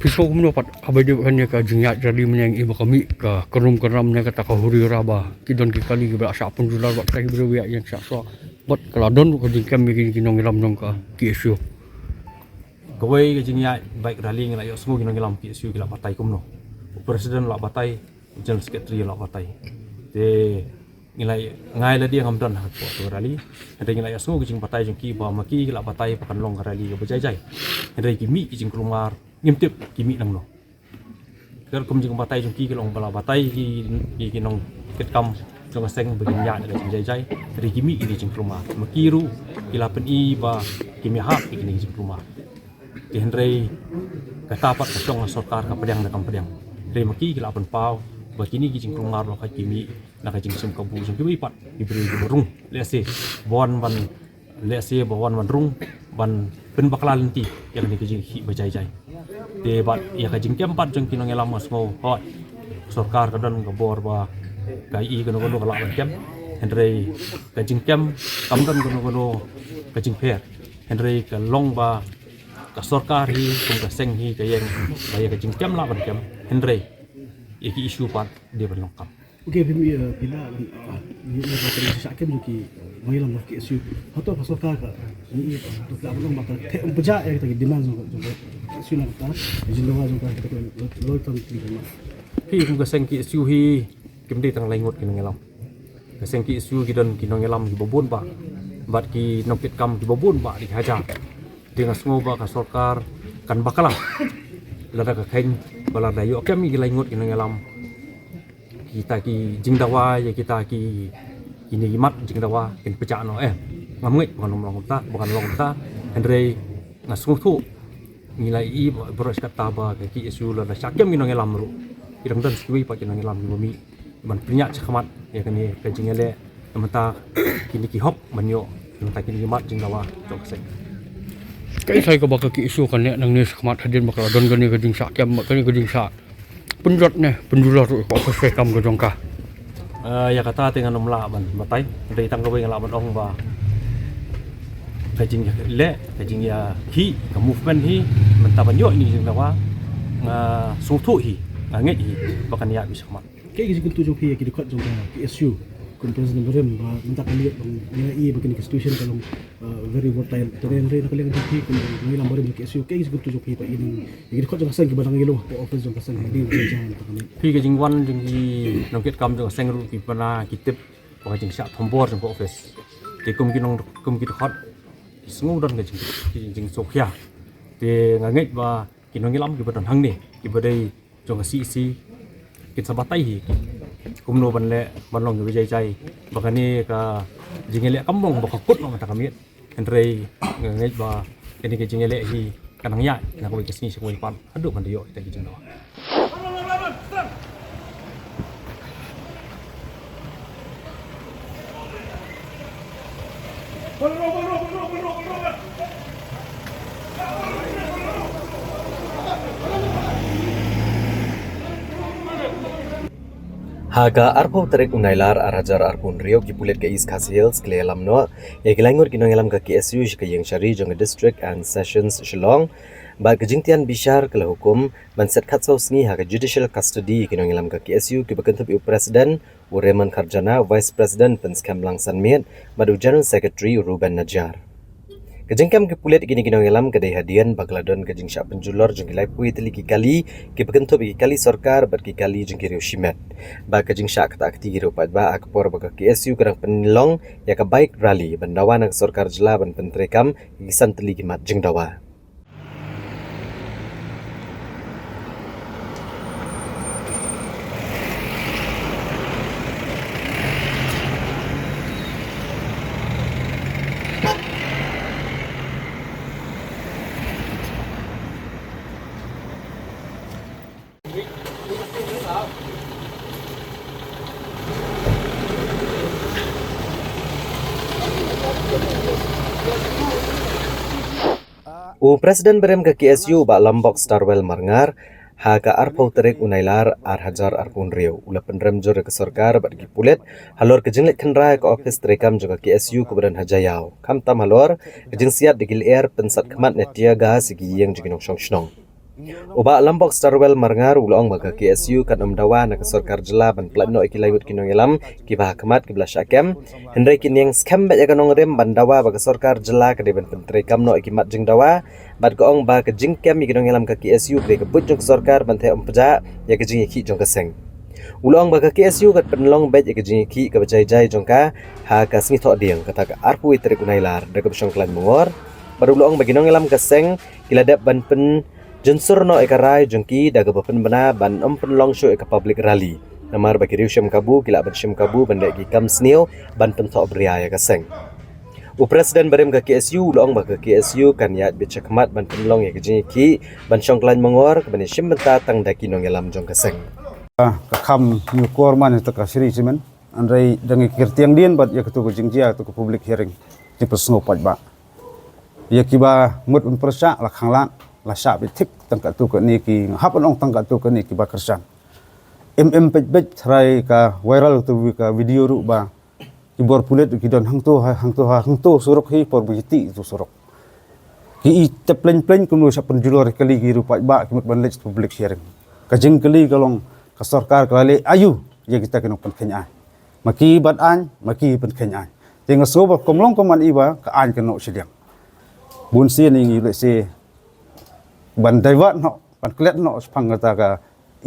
pisau kumno pat abade hanya ka jingya jadi menyang ibu kami ka kerum keramnya kata ka huri raba kidon ki kali ba sa pun jular ba kai berwiak yang sakso bot keladon ko jing kami kinong ilam nong ka ki isu kawai ke jingya baik rally ngila yo semua kinong ilam ki isu kila partai kumno presiden la partai general secretary la partai de ngilai ngai la dia ngamdan hat po rally ada ngilai semua kijing partai jing ki ba maki kila partai pakan long rally ke bejai ada kimi kijing kelumar ngimtip kimi nang no ker kum jing partai jing ki long bala partai ki kinong ketkam jong seng begin ya ada bejai dari kimi kijing kelumar maki ru kila pen i ba kimi hak kijing kelumar di hendrai katapat kasong sarkar ka pedang da kam pedang dari maki kila pen pau bakini kijing kelumar lo ka kimi na kijing sim kabu jing kimi pat diberi berung lese bon ban lese bon ban rung ban pen bakala lenti yang ni kijing hi bajai-jai de bat ya kijing keempat jeng kinong elam asmo hot sarkar ka dan ka bor ba kai i kono kono kala ban kem hendrai kijing kem kam dan kono kijing pher hendrai ka long ba ka sarkar hi kum ka seng hi ka yang ba ya kijing kem la ban kem hendrai iki isu pat de ban long kam Okey, bila ni bakal sakit mungkin mengilam ke isu. Atau pasal kaka ni untuk tak belum bakal beja ya kita demand juga isu nak ta. Jindawa juga kita loitan tinggal. Hi kum ka seng ki isu hi kimdi tang laingot kinong elam ka seng ki isu gidan kinong elam ki bobon ba bat ki nokit kam ki bobon ba di haja dengan semua ba ka sarkar kan bakalah lada ka kain bala dayo kami ki laingot kinong elam kita ki jingdawa ya kita ki ini mat jingdawa kin pecah no ngamngi bukan long ta bukan long ta andre ngasung tu nilai i boros kata ba ki isu la syakem minong elam ru irang dan sui pa kinong elam bumi ban penyak cakamat ya kan ni kajingele mata kini ki hop manyo mata kini mat jingdawa tok sek kai sai ko bakal ki isu kan nang ni sakamat hadin bakal don gani kajing syakem kan kajing sak penjot ne penjular ko office kam ko jongka ya kata dengan nomla ban batai dari tang gawe ngala ban ong ba kajing le kajing ya hi ka movement hi menta ban yo ni jing dawa nga sung thu hi nget hi bakan ya bisa mat Kaya kasi kung tujuh ki dekat jongka ki isu kun Presiden Berem minta kami nilai begini institution kalau very volatile. Jadi Henry nak lihat jadi kun nilai Berem ke SU ke is good to joki pa ini. Jadi kau jangan sang barang ilo po office jangan sang di jangan kami. Pi ke jingwan jing di nongket kam jong seng ru ki pana kitip pa jing syak thombor jong office. Ke kum ki hot sengu dan ke jing sokya. Te nganget ba kinong ilam ki badan hang ni ki badai jong si kita sabatai hi kumno banle banlong ge jai bakani ka jingele kampung bakakut mata kami henrei ngai ba ini ke jingele hi kanang ya na ko ke sini semua pan aduh kan dio kita jingno Haga arpau terek unailar arajar arpun rio ki pulet ke East Khasi Hills kle alam no ya kilangur kinong alam ka KSU ke yang syari jong district and sessions Shillong ba kejingtian bishar kala hukum ban set khatsau sngi ha judicial custody kinong alam ka KSU ki bakantap president Ureman Kharjana vice president Prince Kamlang Sanmiet madu general secretary Ruben Najjar Kejengkam ke pulet gini kinong alam kedai hadian bagladon kejeng syak penjulor jeng kilai pui teli kali ki berkentup kali sorkar ber kali jeng kiriu shimet ba kejeng syak kata akti kiriu pat ba akpor baga KSU kadang penilong ya ke baik rally bandawa nak sorkar jela ban pentrekam gisan teli kimat jeng dawa Presiden berem ke KSU ba Lombok Starwell Marngar ha ka arpau terek unailar hajar arpun rio ula penrem jor ke sorkar bagi pulet halor kejenglet kenra ke office terekam juga KSU kebadan hajayau kam tam halor kejeng siat digil air pensat kemat netiaga segi yang jiginong song Uba Lombok Starwell Marngar ulong baga KSU kan dawa nak sorkar jela ban platno ikilayut kinong elam kibah kemat kibla syakem hendrai kinyeng scam ba kanong rem bandawa baga sorkar jela ke deban pentrekam no ikimat jeng dawa bad goong ba ke jingkem kinong elam ka KSU ke kebut jong sorkar ban the peja ya ke jing ki jong keseng ulong baga KSU kat penlong bet ya ke jing ki ke bajai jong ka ha ka singi thok dieng kata ka arpu itrek unailar daga besong klan mongor baru ulong bagi nong elam keseng kiladap ban pen Jensur no ekarai jengki daga bapen bena ban penlong show eka public rally. Namar bagi riusyam kabu kila ban syam kabu benda ki kam sneo ban pentok beria ya kaseng. Presiden berem ke KSU ulong ba ke KSU kan yat bicakmat ban penlong ya ki ban syongklan mengor ke ban syam benta tang daki nong elam jong kaseng. Kam new korman itu kasiri simen andai dengan kirtiang dien bat ya ketu jingjia tu ke public hearing di persnopat ba. Ya kiba mut persa la khanglan la sya bitik tangkat tu ke ni ki hapan ong tangkat tu ke ni ki bakersan pej trai ka viral tu ka video ru ba ki bor pulet ki don hang tu suruk hi por bujiti tu suruk ki te plen kunu sa penjulor kali ki ru pa ba ki ban lech public sharing ka jeng kali kalong ka sarkar kali ayu ya kita kena pen kenya maki bat an maki pen kenya tengah soba komlong koman iba ka an kena sediang bun si ni le se ban daiwat no ban klet no spang kata ka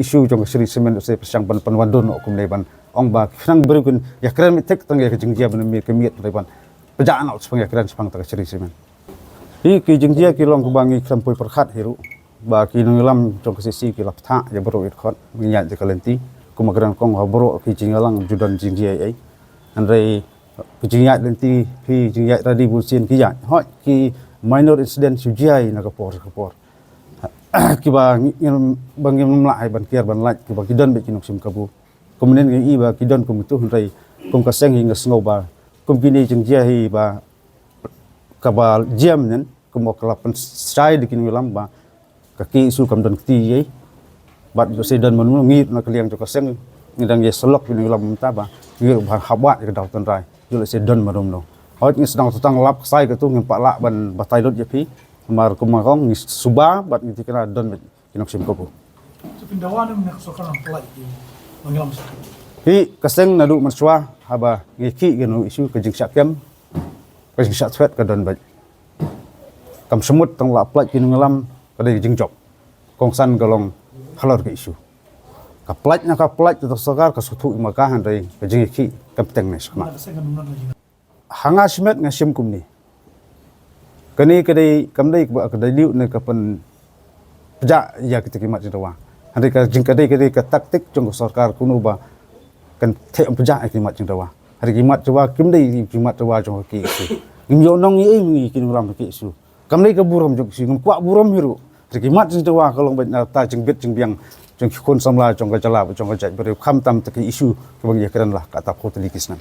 isu jong sri semen se persang ban panwadon no kum ban ong ba khang berukun ya kren mitek tang ya jengjia ban mi kemiet ban pejaan no spang ya kren spang ta sri semen hi ki jengjia ki long kubangi sampoi perkhat hiru ba ki ngelam jong sisi ki lap tha ya bro it khot minya je kalenti kumagran kong ha bro ki jingalang judan jengjia ai andrei ki jingia lenti ki jingia tadi busin ki ya hot ki minor incident sujai na kapor kiba bangim mlai ban kier ban laj kiba kidon be kinok sim kabu kemudian ngi ba kidon kum tu rai kum kaseng hingga sngo ba kum kini jengjia hi ba kabal jam nen kum okla pen sai dikin wilam ba kaki isu kam don ti ye bat jo sedan manu ngi na kliang jo kaseng ngidang ye selok ni wilam ta ba ngi ba habat ke dau ton rai jo le sedan manum no hot ngi sedang tutang lap sai ke tu ngi pak lak ban batai dot je pi mar kumakong ni suba bat ni tikana don kinok sim kopo so pindawan nak sokan pelaj di mengelam Hi kaseng nadu marswa haba ngiki genu isu ke jing syakem ke jing syatwet ke don baj. Kam semut tong la plat kinu ngelam ke jing job. Kongsan golong halor ke isu. Ka plat tu sokar ka sutu maka handai ke jing iki kapteng nes kama. Hanga simet ngasim kumni. Kani kedai kamdai kedai liu ne kapan pejak ya kita kimat jinawa. Handai ka jing kedai ka taktik jong sarkar kuno ba kan te pejak kimat jinawa. Hari kimat jawa kimdai kimat jawa jong ki isu. Ngyo nong ye ngi kinu ram ki isu. Kamdai ka buram jong isu ngkuak buram hiru. Hari kimat jinawa kalong ta jing bit jing biang jong kon samla jong ka jala jong ka jai beri kham tam te isu ke bang ya keran lah kata ko telikisnan.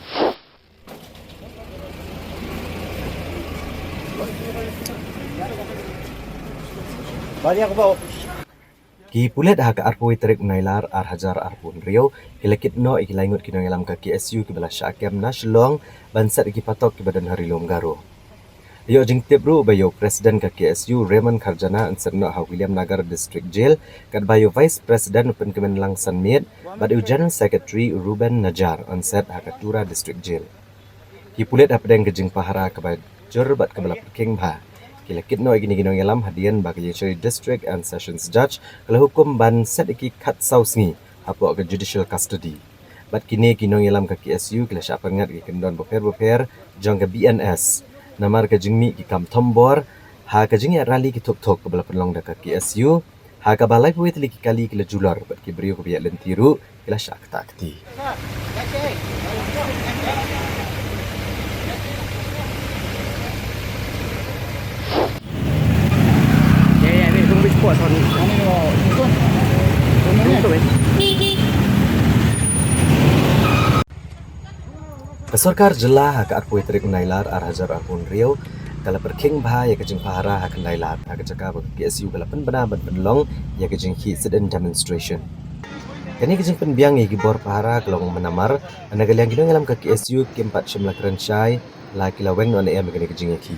Ki pulet hak arpoi terik unailar hajar arpun Rio kilakit no ikilaingut kino ngelam ka KSU ki bala syakem naslong bansat ki patok ki badan hari lom garo. Yo jing tibru bayo presiden ka KSU Raymond Karjana ansat no ha William Nagar District Jail kat bayo vice president pen kemen langsan miet badu general secretary Ruben Najar ansat ha Katura District Jail. Ki pulet apdeng ke jing pahara ka bajur bat ka bala king ba. Kilakit no igini ginong yalam hadian bagi Judiciary District and Sessions Judge kalau hukum ban set iki kat sausngi hapo ke judicial custody. Bat kini ginong yalam ke KSU kila sya pangat ki kendon boper jong ke BNS. Namar ke jingmi ki kam tombor ha ke jingi rally ki tok ke bala penlong da ke KSU ha ka balai puit li ki kali kila jular bat ki beriu ke biak lentiru kila sya akti. Kesorkar jelah hak arpoi terik unailar hajar arpun Rio kala perking bah ya kejing pahara hak unailar hak jaka bagi KSU kala penbena ban penlong ya kejing hi sedang demonstration. Kini kejing penbiang ya gibor pahara kelong menamar anda kalian ginong dalam ke KSU keempat shimla kerensyai la kilaweng no ane kini kejing ki.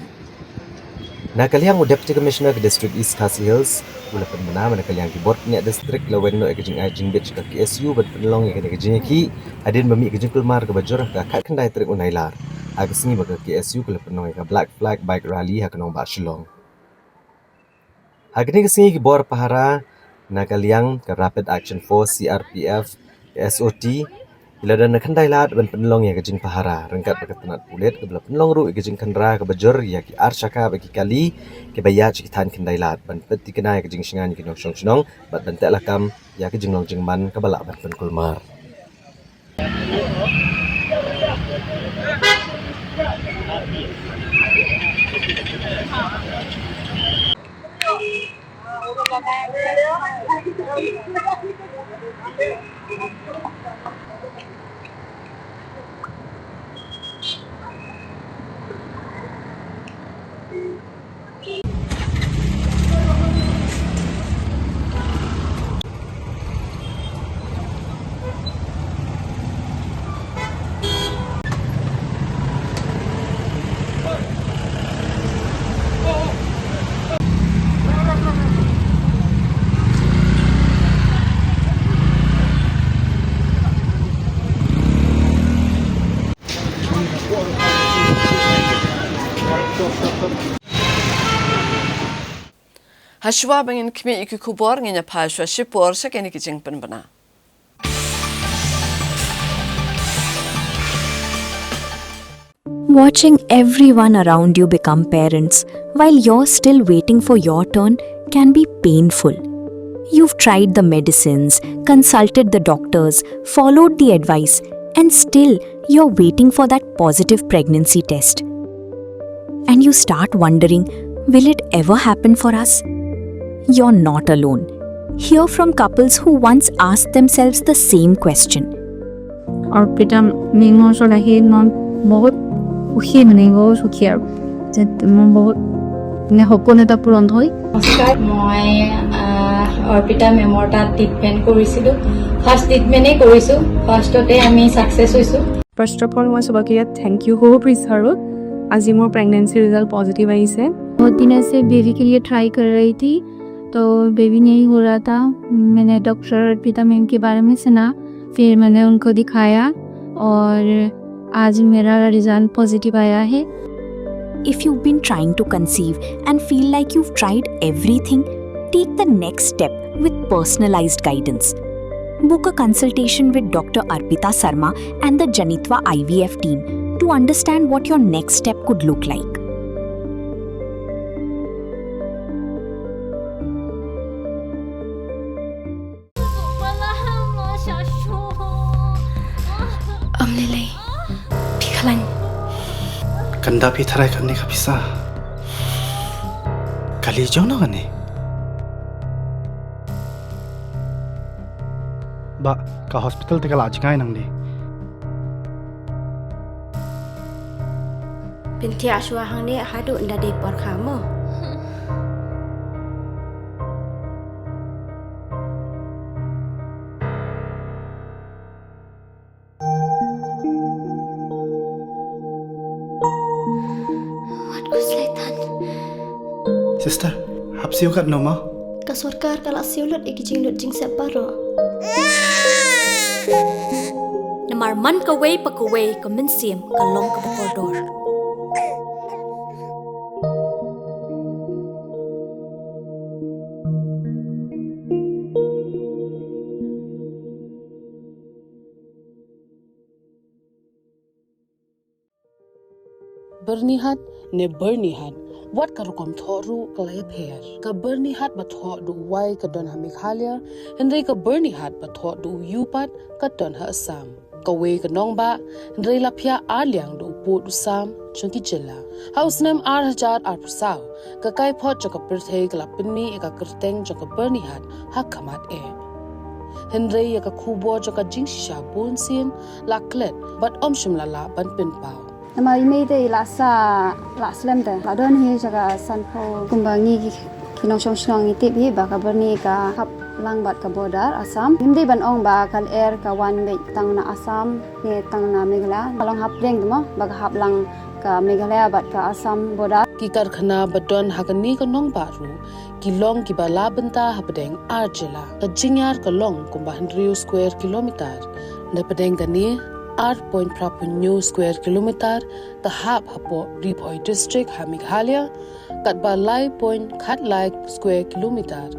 Nah kalian Deputy Commissioner ke District East Khasi Hills ula penbena mana kalian gibor ni district laweng no kejing ajing bitch ke KSU ban penlong ya kini kejing ki adin bami kejing kulmar ke bajur ka kat kendai terik unailar. Agak sengi bagi KSU kala penong ka Black Flag Bike Rally hak nong ba Shillong. Hagni kesengi gibor pahara na kaliang ke Rapid Action Force CRPF SOT ila dan kandai lat ban penlong ya kejing pahara rengkat bagi tenat pulet ke bela penlong ru kejing kendra ke bajur ya ki arsyaka bagi kali ke baya cikitan kandai lat ban peti kenai kejing singan ki nong snong bat ban tek lakam ya kejing long jingman ke bala ban penkulmar. Hashwa bangin kmi iki kubor ngenya phashwa shipor sakeni kijing penbana. Watching everyone around you become parents while you're still waiting for your turn can be painful. You've tried the medicines, consulted the doctors, followed the advice, and still you're waiting for that positive pregnancy test. And you start wondering, will it ever happen for us? You're not alone. Hear from couples who once asked themselves the same question. और बेटा मेंगो सो लगे नॉन बहुत उखी मनेगो सुखियार जे मन बहुत ने हपने ता पूरण होई नमस्कार মই অর্পিতা মেমৰ তাত ট্ৰিটমেন্ট কৰিছিলো ফাৰ্স্ট ট্ৰিটমেন্টে কৰিছো ফাৰ্স্টতে আমি সাকসেস হৈছো ফাৰ্স্ট অফ অল মই সবকে थैंक यू हो বিচাৰো আজি মোৰ প্ৰেগনেন্সি ৰিজাল্ট পজিটিव आइছে बहुत दिन से बेबी के लिए ट्राई कर रही थी तो बेबी नहीं हो रहा था मैंने डॉक्टर अर्पिता मैम के बारे में सुना फिर मैंने उनको दिखाया और आज मेरा रिजल्ट पॉजिटिव आया है। If you've been trying to conceive and feel like you've tried everything, take the next step with personalized guidance. Book a consultation with Dr. Arpita Sarma and the Janitva IVF team to understand what your next step could look like. Amlilay, pikalan. Kanda pi tharai kan ni kapisa. Kali jauh na kan ni? Ba, ka hospital te kala ajkai nang ni. Binti aswa hang ni hadu nda de por kamu. Sister, hap siu kat noma? Ka sarkar kala siulut ikijing lut jing separo. Namar man ka way pa ka way ka minsim ka long ka corridor. Bernihat ne bernihat wat ka rukom thoru kalaya pher ka bernihat ba tho du wai ka don ha Meghalaya henry ka bernihat ba tho du yupat ka don ha Assam ka we ka nong ba henry la phya ar liang du pu du sam chungki jilla house name ar hajar ar pusau ka kai phot ka perthei ka la pinni ka kerteng ka bernihat ha kamat e henry ka khubo ka jingsha bun sin la klet but shim la ban pin pau Nama email te lasa laslam te ladon hi jaga sanpo kumbangi kinong song iti bi ba ka berni ka hap lang bat ka border Assam hindi ban ong ba kal air ka one way tang na Assam ni tang na Meghalaya kalong hap leng mo ba ka hap lang ka Meghalaya bat ka Assam border ki karkhana badon hagani ka nong baru ki long ki bala benta hapdeng arjela ka jingyar ka long kumba 100 square kilometer na pedeng gani 8.2 square kilometer the hab hapo Ripoi district ha Meghalaya kat ba lai point khat lai square kilometer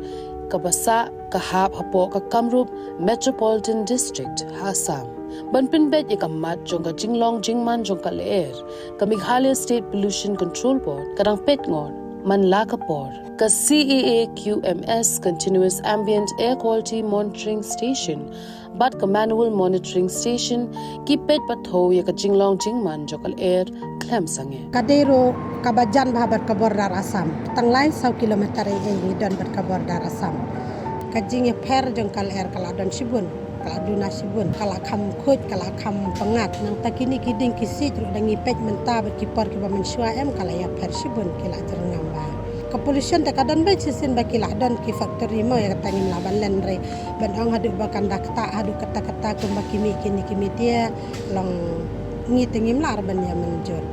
ka basa ka hab hapo ka Kamrup metropolitan district ha Assam banpin bet e kamat jong ka jinglong jingman jong ka leer ka Meghalaya state pollution control board kadang pet ngon man la ka por ka CEA QMS continuous ambient air quality monitoring station bat ka manual monitoring station ki pet patho ya ka jinglong jingman jokal air klem sange kadero kabajan bahabat ka bordar Assam tanglai 100 kilometer e ngidon bat ka bordar Assam kajing ya per jong kal air kala don sibun kala duna sibun kala kham khoj kala kham pangat nang takini kiding kisi jru dangi pet menta bat ki por ki ba mensua em kala ya per sibun kila terngam ba ka pollution ta kadan ba sisin ba kila don ki factory mo ya tangim laban len re ban ong hadu ba kandak ta hadu kata-kata ko ba kimi dia long ngi tangim lar ban ya menjur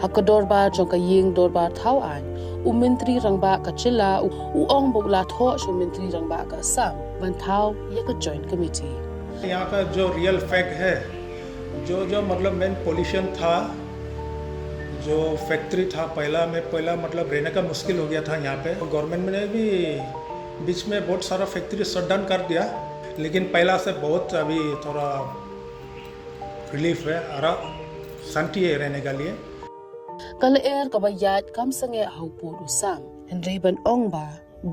hakador ba jong ka ying dor ba thau an menteri rangba ka chila ong bokla tho menteri rangba ka Assam ban thau ya ka joint committee यहाँ का जो real fact है जो मतलब main pollution था जो फैक्ट्री था पहला मतलब रहने का मुश्किल हो गया था यहाँ पे गवर्नमेंट ने भी बीच में बहुत सारा फैक्ट्री शट डाउन कर दिया लेकिन पहला से बहुत अभी थोड़ा रिलीफ है और शांति है रहने के लिए kal air ka bayat kam sange haupu usam henry ban ong ba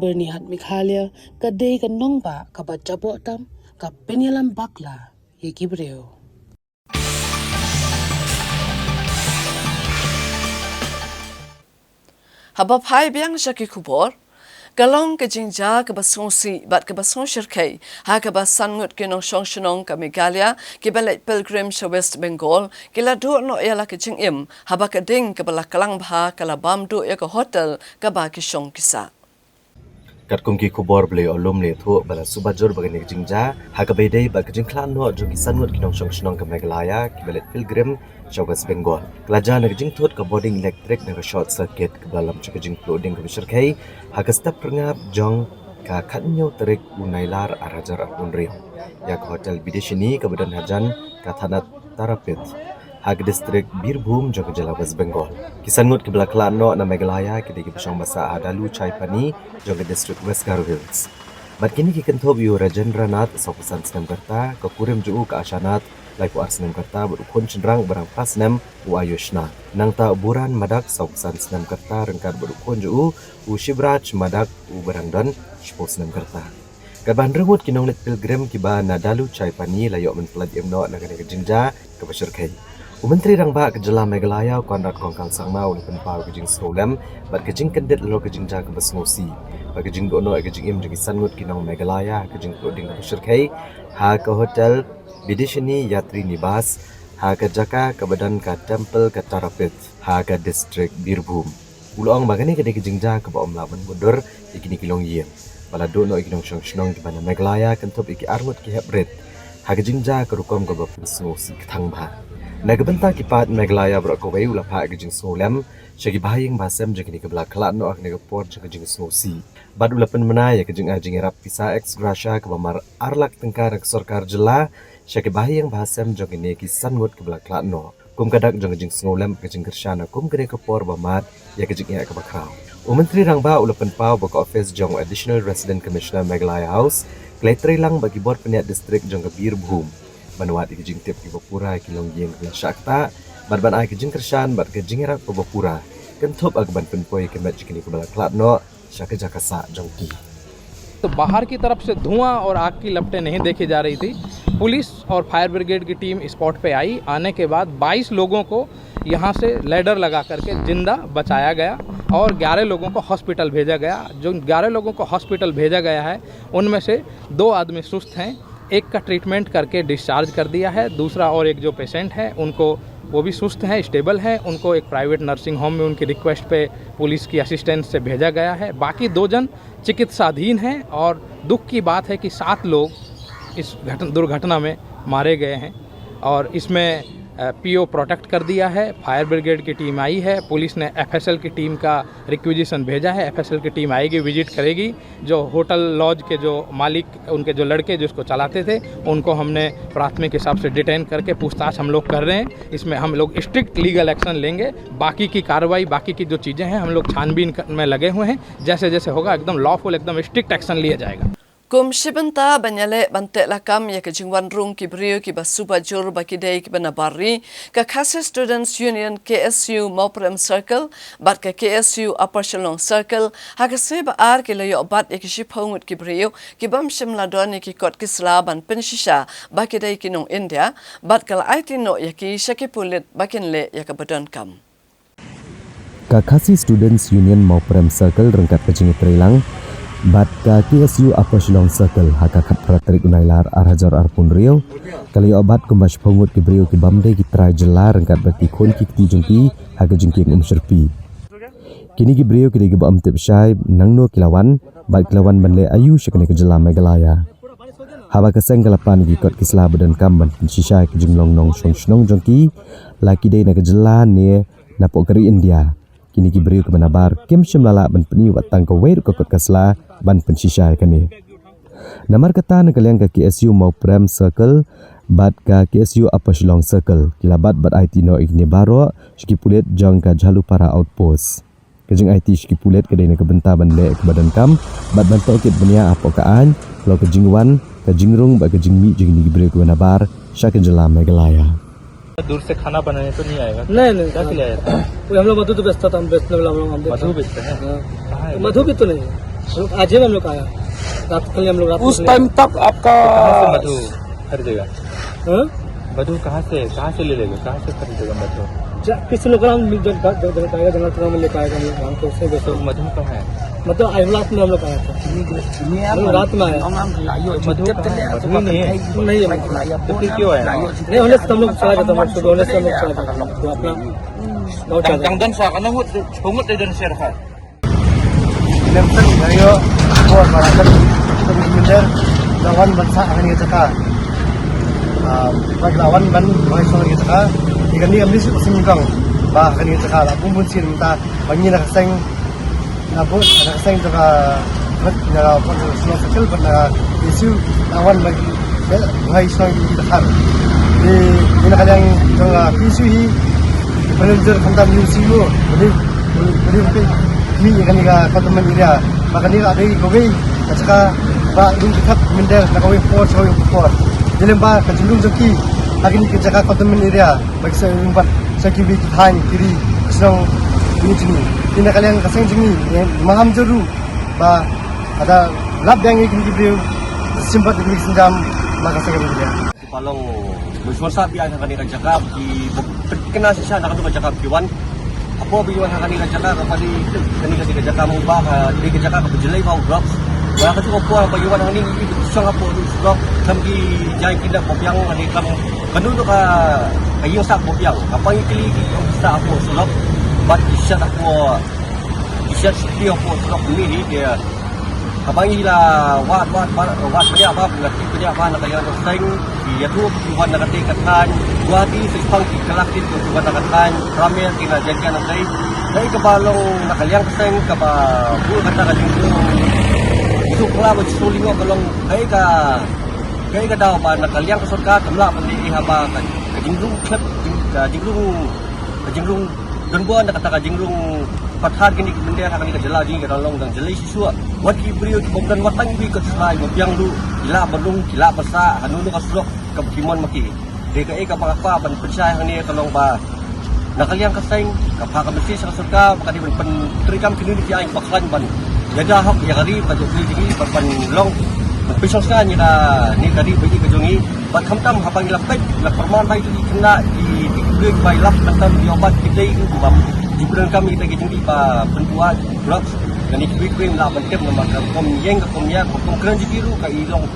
bernihat Meghalaya ka de ka nong ba ka ba jabo tam ka penyalam bakla ye kibreo Haba phai biang shaki khubor kalong ke jingja ke basong si bat ke basong shirkai ha ke basan ngut ke nong shong shnong ka Meghalaya ke balai pilgrim sha West Bengal ke la do no ya la ke jing im haba ke ding ke bala kalang bha kala bam do ya ke hotel ka ba ke shong kisa kat kumki kubor ble olom le thu bala subajor bagani jingja ha ka bedei ba ka jingklan no jo kisan ngut kinong shong shnong ka Meghalaya ke balai pilgrim sha West Bengal klaja na jing thot ka boarding electric na ka short circuit ka balam cha jing flooding ka shirkai ha ka step ngap jong ka khatnyo terik unailar arajar arpunrio ya ke hotel Bideshini ke Badan Hajan ka Thanat Tarapit hag distrik Birbhum jog Jala West Bengal kisan ngut ke belaklan no na Meghalaya ke di Pasang Basa Adalu Chaipani jog distrik West Garo Hills bat kini ki kentob yu Rajendra Nath sokusan Senam Karta ke kurim juu ke Ashanat lai pu Senam Karta berukun cenderang barang pasnem u Ayushna nang ta buran madak sokusan Senam Karta rengkat berukun juu u Shivraj madak u barangdan Shpo Senam Karta Kaban remut kinong let pilgrim kiba nadalu Chaipani layok menpelat imno nagane kejingja ke Pasirkai. Menteri Rangba ke Jela Meghalaya Konrad Kongkang Sangmau ni penpau kejing Solem bat kejing kendet lo kejingja ke Basnosi. Ba kejing dono kejing im jegi sangut kinong Meghalaya kejing ding ke Pasirkai ha ke hotel Bideshini Yatri Nibas ha ke Jaka ke Badan ke Temple ke Tarapit ha ke distrik Birbhum. Ulong bagani ke kejingja ke ba omlaban bodur ikini kilong yiem. Bala dono ikinong syong-syong di mana Meghalaya kentop iki armut ki hebret ha kejingja ke rukom ke Basnosi ke Thangba. Nagabenta kipat Meghalaya berakawai ulapa kejing Solem syagi bahayang basem jegi ni kebela kelak no ak negapor jegi kejing Snosi. Bad ulapan menaya kejing ajing erap pisa ex gracia ke bamar arlak tengkar ke sorkar Jela syagi bahayang basem jegi ni kisan ngut kebela kelak no. Kum kadak jegi kejing Solem kejing Kershana kum kene kapor bamat ya kejing ia ke bakrau. Menteri Rangba ulapan pau baka office jong Additional Resident Commissioner Meghalaya House kletri lang bagi bor peniat distrik jong ke Birbhum. Manuat kejing tip ki Bapura kilong yeng ke Syakta ban ai kejing Kershan bat kejing erat ke Bapura kentop agban penpoi ke mat jikini ke bala klatno syaka jakasa jongki. तो बाहर की तरफ से धुआं और आग की लपटें नहीं देखी जा रही थी। पुलिस और फायर ब्रिगेड की टीम स्पॉट पे आई। आने के बाद 22 लोगों को यहाँ से लेडर लगा करके जिंदा बचाया गया और 11 लोगों को हॉस्पिटल भेजा गया। जो 11 लोगों को हॉस्पिटल भेजा गया है उनमें से 2 आदमी सुस्त हैं, एक का ट्रीटमेंट करके डिस्चार्ज कर दिया है, दूसरा और एक जो पेशेंट है उनको वो भी सुस्त हैं, स्टेबल हैं, उनको एक प्राइवेट नर्सिंग होम में उनकी रिक्वेस्ट पे पुलिस की असिस्टेंस से भेजा गया है। बाकी 2 जन चिकित्साधीन हैं और दुख की बात है कि 7 लोग इस दुर्घटना में मारे गए हैं और इसमें पीओ प्रोटेक्ट कर दिया है। फायर ब्रिगेड की टीम आई है, पुलिस ने एफएसएल की टीम का रिक्विजिशन भेजा है। एफएसएल की टीम आएगी, विजिट करेगी। जो होटल लॉज के जो मालिक, उनके जो लड़के जो इसको चलाते थे उनको हमने प्राथमिक हिसाब से डिटेन करके पूछताछ हम लोग कर रहे हैं। इसमें हम लोग स्ट्रिक्ट लीगल एक्शन लेंगे। बाकी की कार्रवाई, बाकी की जो चीज़ें हैं हम लोग छानबीन में लगे हुए हैं। जैसे जैसे होगा एकदम लॉफुल, एकदम स्ट्रिक्ट एक्शन लिया जाएगा। Kum shibenta banyale bante lakam ya kejingwan rung ki brio ki basuba jur baki day ki banabari ka Khasi Students Union KSU Mauprem Circle bat ka KSU Upper Shillong Circle hakase ba ar ki layo bat ya ki shiphangut ki brio ki bam shimla don ki kot ki slaban penshisha baki day ki nong India bat kala IT no ya ki shakipulit bakin le ya ka badan kam ka Khasi Students Union Mauprem Circle rengkat kejing Trilang bat ka KSU Upper Shillong Circle haka khat pratrik unailar arhajar arpun rio kali obat kumbash pengut ki brio ki bamde ki trai Jela rengkat berti khon ki ti jungki haka jingki serpi kini ki brio ki ge bam tip shai nangno kilawan bat kilawan banle ayu shakne ke Jela Meghalaya haba ka seng kalapan ki kot kisla badan kam ban shisha ki jinglong nong shong shnong jongki laki dei na ke Jela ne na pokari India kini ki brio ke manabar kem shimlala ban peni watang ka wer ko kot kasla ban pensisha kani namar kata na kaliang ka KSU Mauprem Circle bat ka KSU Upper Shillong Circle kilabat bat IT no igni baro skipulet jong ka Jalupara Outpost kejing IT skipulet ka dene ka benta ban le ke badan kam bat ban tokit benia apokaan lo ka jingwan ka jingrung ba ka jingmi jingni brio ke manabar syak Jela Meghalaya दूर से खाना बनाने तो नहीं आएगा? नहीं क्या खिलाया जाता है? हम लोग मधु तो बेचता था, हम बेचने वाला हम लोग मधु बेचते हैं? कहाँ है? मधु भी तो नहीं है, आज ही हम लोग आया रात कल हम लोग रात उस टाइम तक आपका मधु खरीदेगा? मधु कहाँ से ले लेगा? कहाँ से खरीदेगा मधु? किसी लोग हम जंगल में लेकर आएगा हम तो उससे बेचो। मधु कहाँ है? मतलब रात में हम लोग आया था, रात में आया मधु नहीं है तो फिर क्यों आया? नहीं होने से हम लोग चला जाता है, सुबह होने से हम लोग चला जाता है तो अपना बहुत ज़्यादा dan sa kana hungut dan share kha Lempen ayo buat marakan kemudian lawan bangsa akan kita ka bag lawan ban mai so kita ka ikan ni ambil sing kang ba akan kita ka la pun sir minta bangi na kaseng na po na kaseng ka na Sulawesi Selatan pada isu awan bagi bahai Sulawesi di Dakar. Di ina kalian jangka isu hi manager kantor isu lo, beri ni kan ni kantor area. Maka ni ada gobe, kacaka ba ini kita mendel nak gobe for. Jadi ba kacindung jeki, lagi ni kacaka kantor area bagi saya umpat saya kiri kanan kiri senang ini sini. Ina kalian kasih sini, maham jeru ba ada lab yang ini kiri simpat ini senjam maka saya kiri dia. Palong bersuara biar akan dikacakap di kena sisa nak tu bercakap kiwan. Apa biwan akan dikacakap kepada kini dikacakap mengubah dikacakap berjelai bau drop. Kalau tu apa biwan akan ini sang apa drop sampai jai kita kopiang ada kam kanu tu kayu sak kopiang. Apa yang kili sak apa drop. Bat isya apa isya setiap apa drop ini dia. Abang ila wat punya apa pengerti punya apa nak yang seng dia tu buat nak katakan buat di sipang di kelak itu buat nak katakan ramai tina jadian dari kebalong nak kalian seng ke ba bu katakan itu kelab sulingo kalong kai ka daw ba nak kalian ke surga temla pendiri apa kan jinglung klep jinglung dan buat nak katakan jinglung pathat kini benda akan ni kejala ji keralong dan jelai sisua wat ki brio ki bukan watang bi ke sai yang du gila bedung gila pesa hanu nu kasrok ke kimon maki DKI ka apa ban percaya ni tolong ba nak kalian kaseng ka pa ka mesti sa surga maka di pen trikam kini di ai baklan ban jaga hok ya kali pa jadi ji ban long pisang ska ni tadi bagi ke jongi bat khamtam hapang lapet la perman bai tu kena di brig bai lap bentar di obat kita itu bab di bulan kami kita tinggi pa pentua drugs dan ini krim la ban kem nama kom yeng kom ya kom keren jikiru ka ilong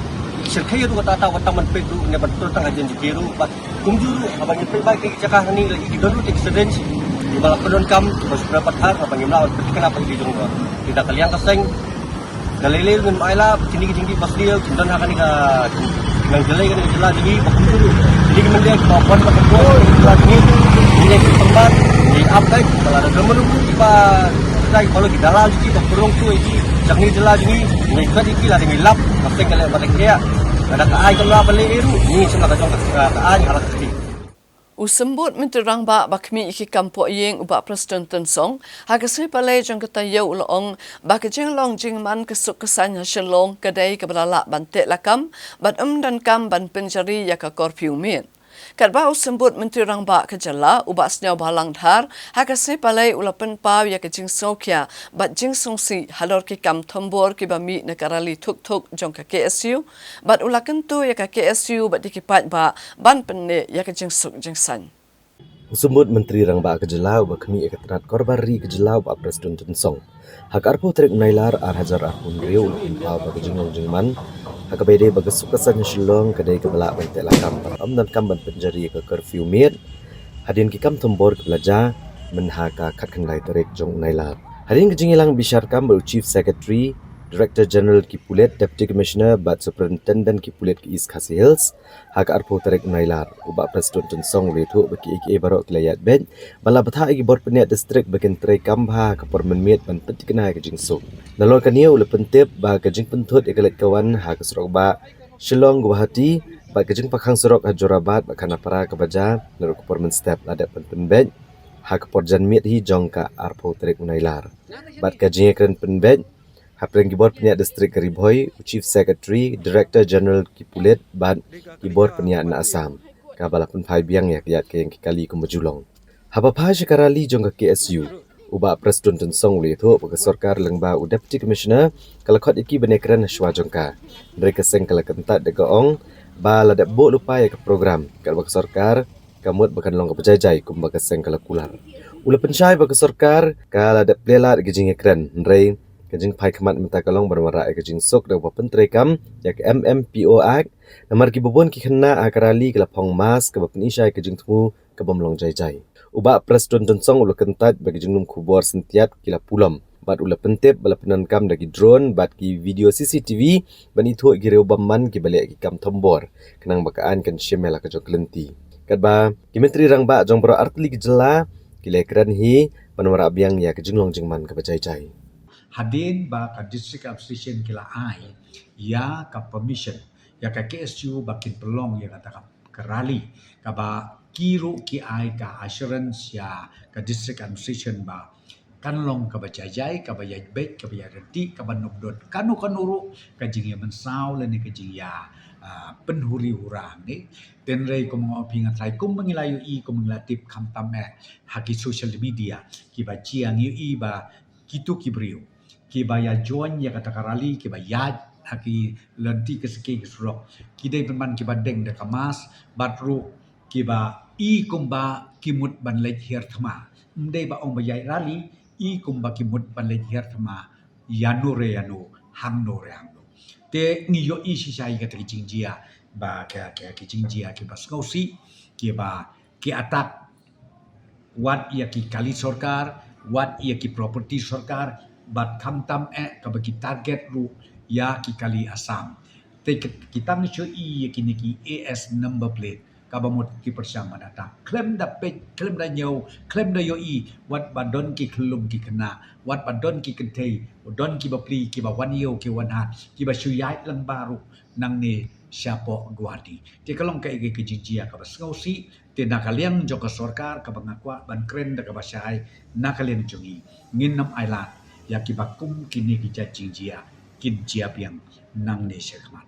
sirkai tu kata tahu taman pedu ne betul tang ajen jikiru bat kumjuru abang itu baik ke cakah ni lagi di dulu accident di balap pedon kam bos berapa har abang imla kenapa di jong tidak kalian keseng dalilil dengan maila tinggi pas dia dan akan dengan jelai kan jelas ini betul jadi kemudian kemampuan berkuat jelas ini tempat di update kalau ada menunggu tiba saya kalau kita lagi berkurung tu ini jangan jelas ini mereka dikilah dengan lap pasti kalau pada dia ada kai kalau balik itu ini semua kacau kai halak kecil. Usembut menterang ba bakmi iki kampo yeng uba Presiden Tensong hagasri palai jong kata yau loong ba kejeng long jing man kesuk kesan hasilong kedai kebalala bantek lakam ban dan kam ban penjari ya ka korpiu min. Kat ba usembut menterang ba kejala uba snyau balang dhar hagasri palai ulapen paw ya kejing sokya bat jing songsi halor ki kam thombor ki ba mi nakarali thuk jong ka KSU bat ulaken tu ya ka KSU bat dikipat ba ban penne ya kejing suk jing san. Usembut Menteri Rangba Kejelau bakmi ekatrat korbari Kejelau ba Presiden Tensong. Hak arpo trek nailar hajar arpun riu pa ba kejengong jengman. Hak bede ba kesukasan Shillong kedai kebala bantek lakam dan kam ban penjari ke curfew miet. Hadin ki kam tombor kebelaja menhaka katkan lai trek jong nailar. Hadin kejengilang bishar kam ba Chief Secretary Director General Kipulet, Deputy Commissioner bat Superintendent Kipulet ki East Khasi Hills, hak arpo tarik nailar, uba Presiden Tensong letu bagi iki barok kelayat bed, bala batha igi bor peniat distrik bagian terai kambha ke pormenmiet ban pentikna ke jingsuk. Nalor kania ule pentip ba kejing pentut ikalat kawan hak surok ba Shillong Guwahati ba kejing pakhang surok Hajorabat ba kanapara kebaja naruk pormen step ladak penbed hak porjan miet hi jongka arpo tarik nailar. Bat kejing keren penbed Hapreng Kibor Peniat Distrik Karibhoi, Chief Secretary, Director General Kipulet, Ban Kibor Peniat na Assam. Kabalapun Pai Biang ya kiat ke yang kikali kumajulong. Hapa Shikarali jong ke KSU. Uba Presiden Tensong leto bagi sorkar lengba u Deputy Commissioner kalakot iki benekran shwa jongka. Mereka seng kalakentat degaong ba ladak bo lupa ya ke program. Kal bagi sorkar kamut bakan long kepejajai kum bagi seng kalakular. Ula pensyai bagi sorkar kaladak plelat gejing ekran. Nrei kejing pai kemat menta kalong bermara kejing sok dan wapen terekam yak MMPO Act namar ki bubun ki kena akarali ke lapong mas ke bapen isai kejing temu ke bomlong jai uba Presiden Tensong ula kentat bagi jengnum kubor sentiat kila pulam bat ula pentip bala penankam dagi drone bat ki video CCTV ban itu ki reubamman ki balik ki kam tombor kenang bakaan kan syemela ke jok lenti kadba ki menteri rangba jong bro artli ki jela ki lekran hi panwara biang ya ke jenglong jengman ke bajai hadin ba ka district administration kila ai ya ka permission ya ka KSU bakin pelong ya kata ka rally ka ba kiru ki ai ka assurance ya ka district administration ba kan long ka ba jajai ka ba ya bet ka ba ya reti ka ba nobdot kanu kanuru ka jing ya mensau le ni ka jing ya penhuri hurang ni tenrei ko mga opingan trai kum mengilayu i ko mengilatip kam tame haki social media ki ba chiang yu i ba kitu kibriu ki ba ya join ya kata karali ki ba ya haki lenti ke seki surok ki dei penman ki ba deng de kamas batru ki ba i kum ba kimut ban lek her thama mdei ba ong ba yai rali i kum ba kimut ban lek her thama yanu re yanu hang no re hang te ngi yo i si sai ka te jingjia ba ka jingjia ki ba skosi ki ba ki atak wat ia ki kali sarkar wat ia ki property sarkar bat kam tam ka ba ki target ru ya ki kali asam te kita ni cho i ki ni ki AS number plate ka ba mot ki persama data claim da pe claim da nyau claim da yo i wat ba don ki klum ki kena wat ba don ki kentei don ki ba pli ki ba wan yo ki wan hat ki ba syai lang baru nang ni siapo guati te kalong ka ki jinjia ka ba ngosi te nakaliang jo ka sarkar ka ba ngakwa ban kren da ka ba syai nakaliang jongi ngin nam island ya ki ba kum kini ki jinjia kin jiap yang nang ni sekmat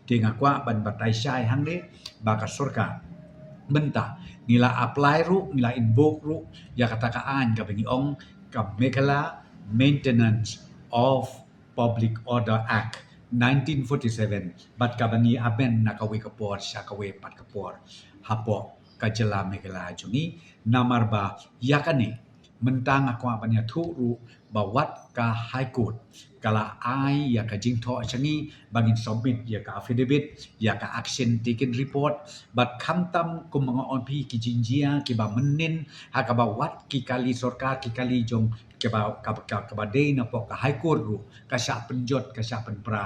te ngakwa ban batai syai hang ni ba ka sarkar benta nila apply ru nila invoke ru ya kata kaan ka bengi ong ka Meghalaya Maintenance of Public Order Act 1947 bat ka bani aben nakawe kapor syakawe pat kapor hapo ka jela Meghalaya jungi namar ba yakani mentang aku apanya thu ru bawat ka high court kala ai ya ka jingtho changi bangin submit ya ka affidavit ya ka action taken report bat khamtam kum mga onpi ki jinjia ki ba menin ha ka ba wat ki kali sarkar ki kali jong ki ba ka ba dei na po ka high court ru ka sya penjot ka sya penpra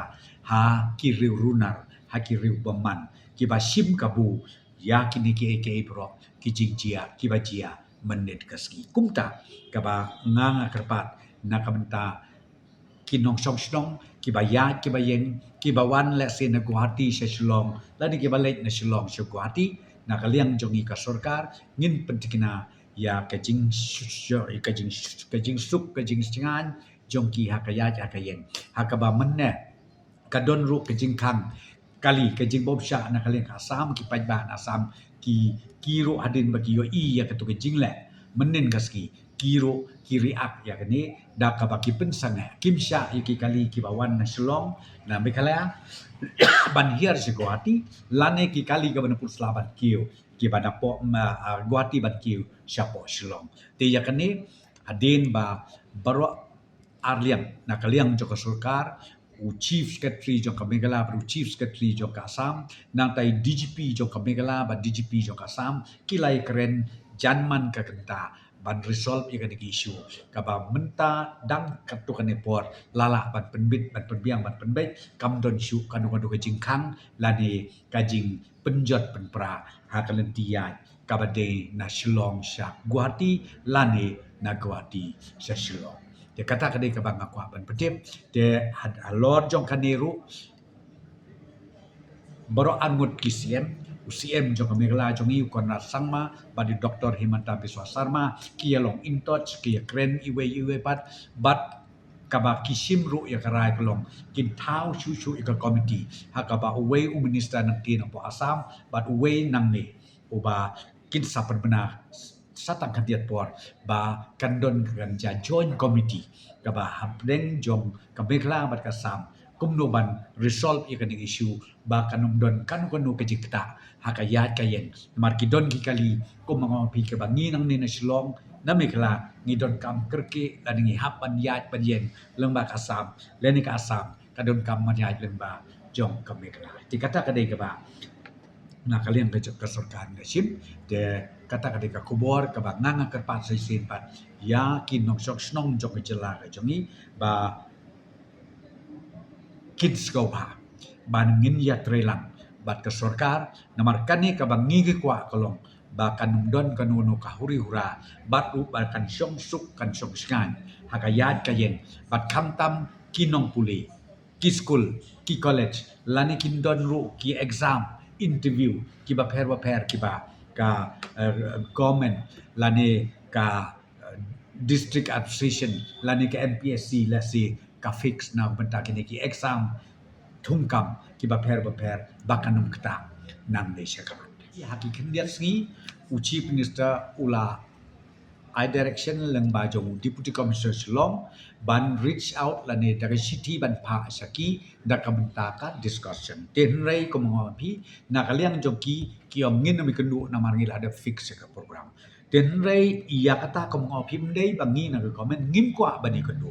ha ki riu runar ha ki riu baman ki ba sim kabu ya kini ki aka bro ki jinjia ki ba jia menit kaski kumta ka ba nganga kerpat na kamenta kinong song snong ki ba ya ki ba yeng ki ba wan le sin na Guwahati sa Shillong ladi ki ba late na Shillong sa Guwahati na kaliang jongi ka sarkar ngin pentikina ya kajing suk kajing singan jongki hakaya hakayeng hakaba menne kadon ru kajing kang kali kajing bobsha na kaliang asam ki pajba na asam ki kiro hadin bagi yo i ya katu kajing le menin kaski kiro kiri ak ya kini da ka bagi pensang kimsha iki kali ki bawan na Shillong na Meghalaya ban hiar si Guwahati lane ki kali ka banapur selaban kiu ki banapo Guwahati ban kiu siapo Shillong te ya kini adin ba baro arliang na kaliang joko sarkar u chief secretary jong ka Meghalaya u chief secretary jong ka Assam nang tai DGP jong ka Meghalaya ba DGP jong ka Assam kilai keren janman ka kenta ban resolve ikan isu kaba menta dang katu kanepor lala ban penbit ban penbiang ban penbait kam don isu kanu kanu kajing kang lani kajing penjot penpra hakalentian kaba de na Shillong sya Guwahati lani na Guwahati sya Shillong dia kata kadai kaba ngakwa ban petip de lord jong kaneru baro angut kisiem UCM jong Meghalaya jong iu konrat sangma badi Dr. Himanta Biswa Sarma kia long in touch kia kren iwe pat bat kaba kisim ru ya karai kelong kin tau chu ika committee hakaba uwe minister nang tin po Assam bat uwe nang ni uba kin sapan bena satang kadiat por ba kandon kan ja joint committee kaba hapdeng jong ka Meghalaya bat kasam kumnoban resolve ikan issue ba kanum don kanu kajikta hakayat kayen markidon kikali kum mga pi ka bangi nang ni na Shillong na Meghalaya ngidon kam kerke lan ngi hapan yat panyen lembak Assam leni ka Assam kadon kam manyat lemba jong ka Meghalaya dikata kadai ka ba na kalian ka sarkar na sim de kata kadai ka kubor ka ba nganga kerpat sai sin pat ya kinong sok snong jong jela ka jongi ba kids go ba ban ngin ya trelang bat ke sarkar namar kani ka bangi kwa kolong ba kan don kan no ka huri hura bat ru ba kan syong suk kan syong sngan hakayat kayen bat kham tam kinong puli ki school ki college lani kin don ru ki exam interview ki ba pher ki ba ka government lani ka district administration lani ka MPSC la si ka fix na benta kini ki exam thungkam ki ba pher bakanum kta nang Malaysia kaman ya hakikan dia sengi Chief Minister ula I direction leng ba jong Deputy Commissioner Shillong ban reach out lani dari city ban pa saki da kamenta ka discussion ten rei ko mo pi na kaliang joki ki om ngin mi kendu na marngil ada fix ka program ten rei iya kata ko mo pi mdei bangi na ko men ngim kwa bani kendu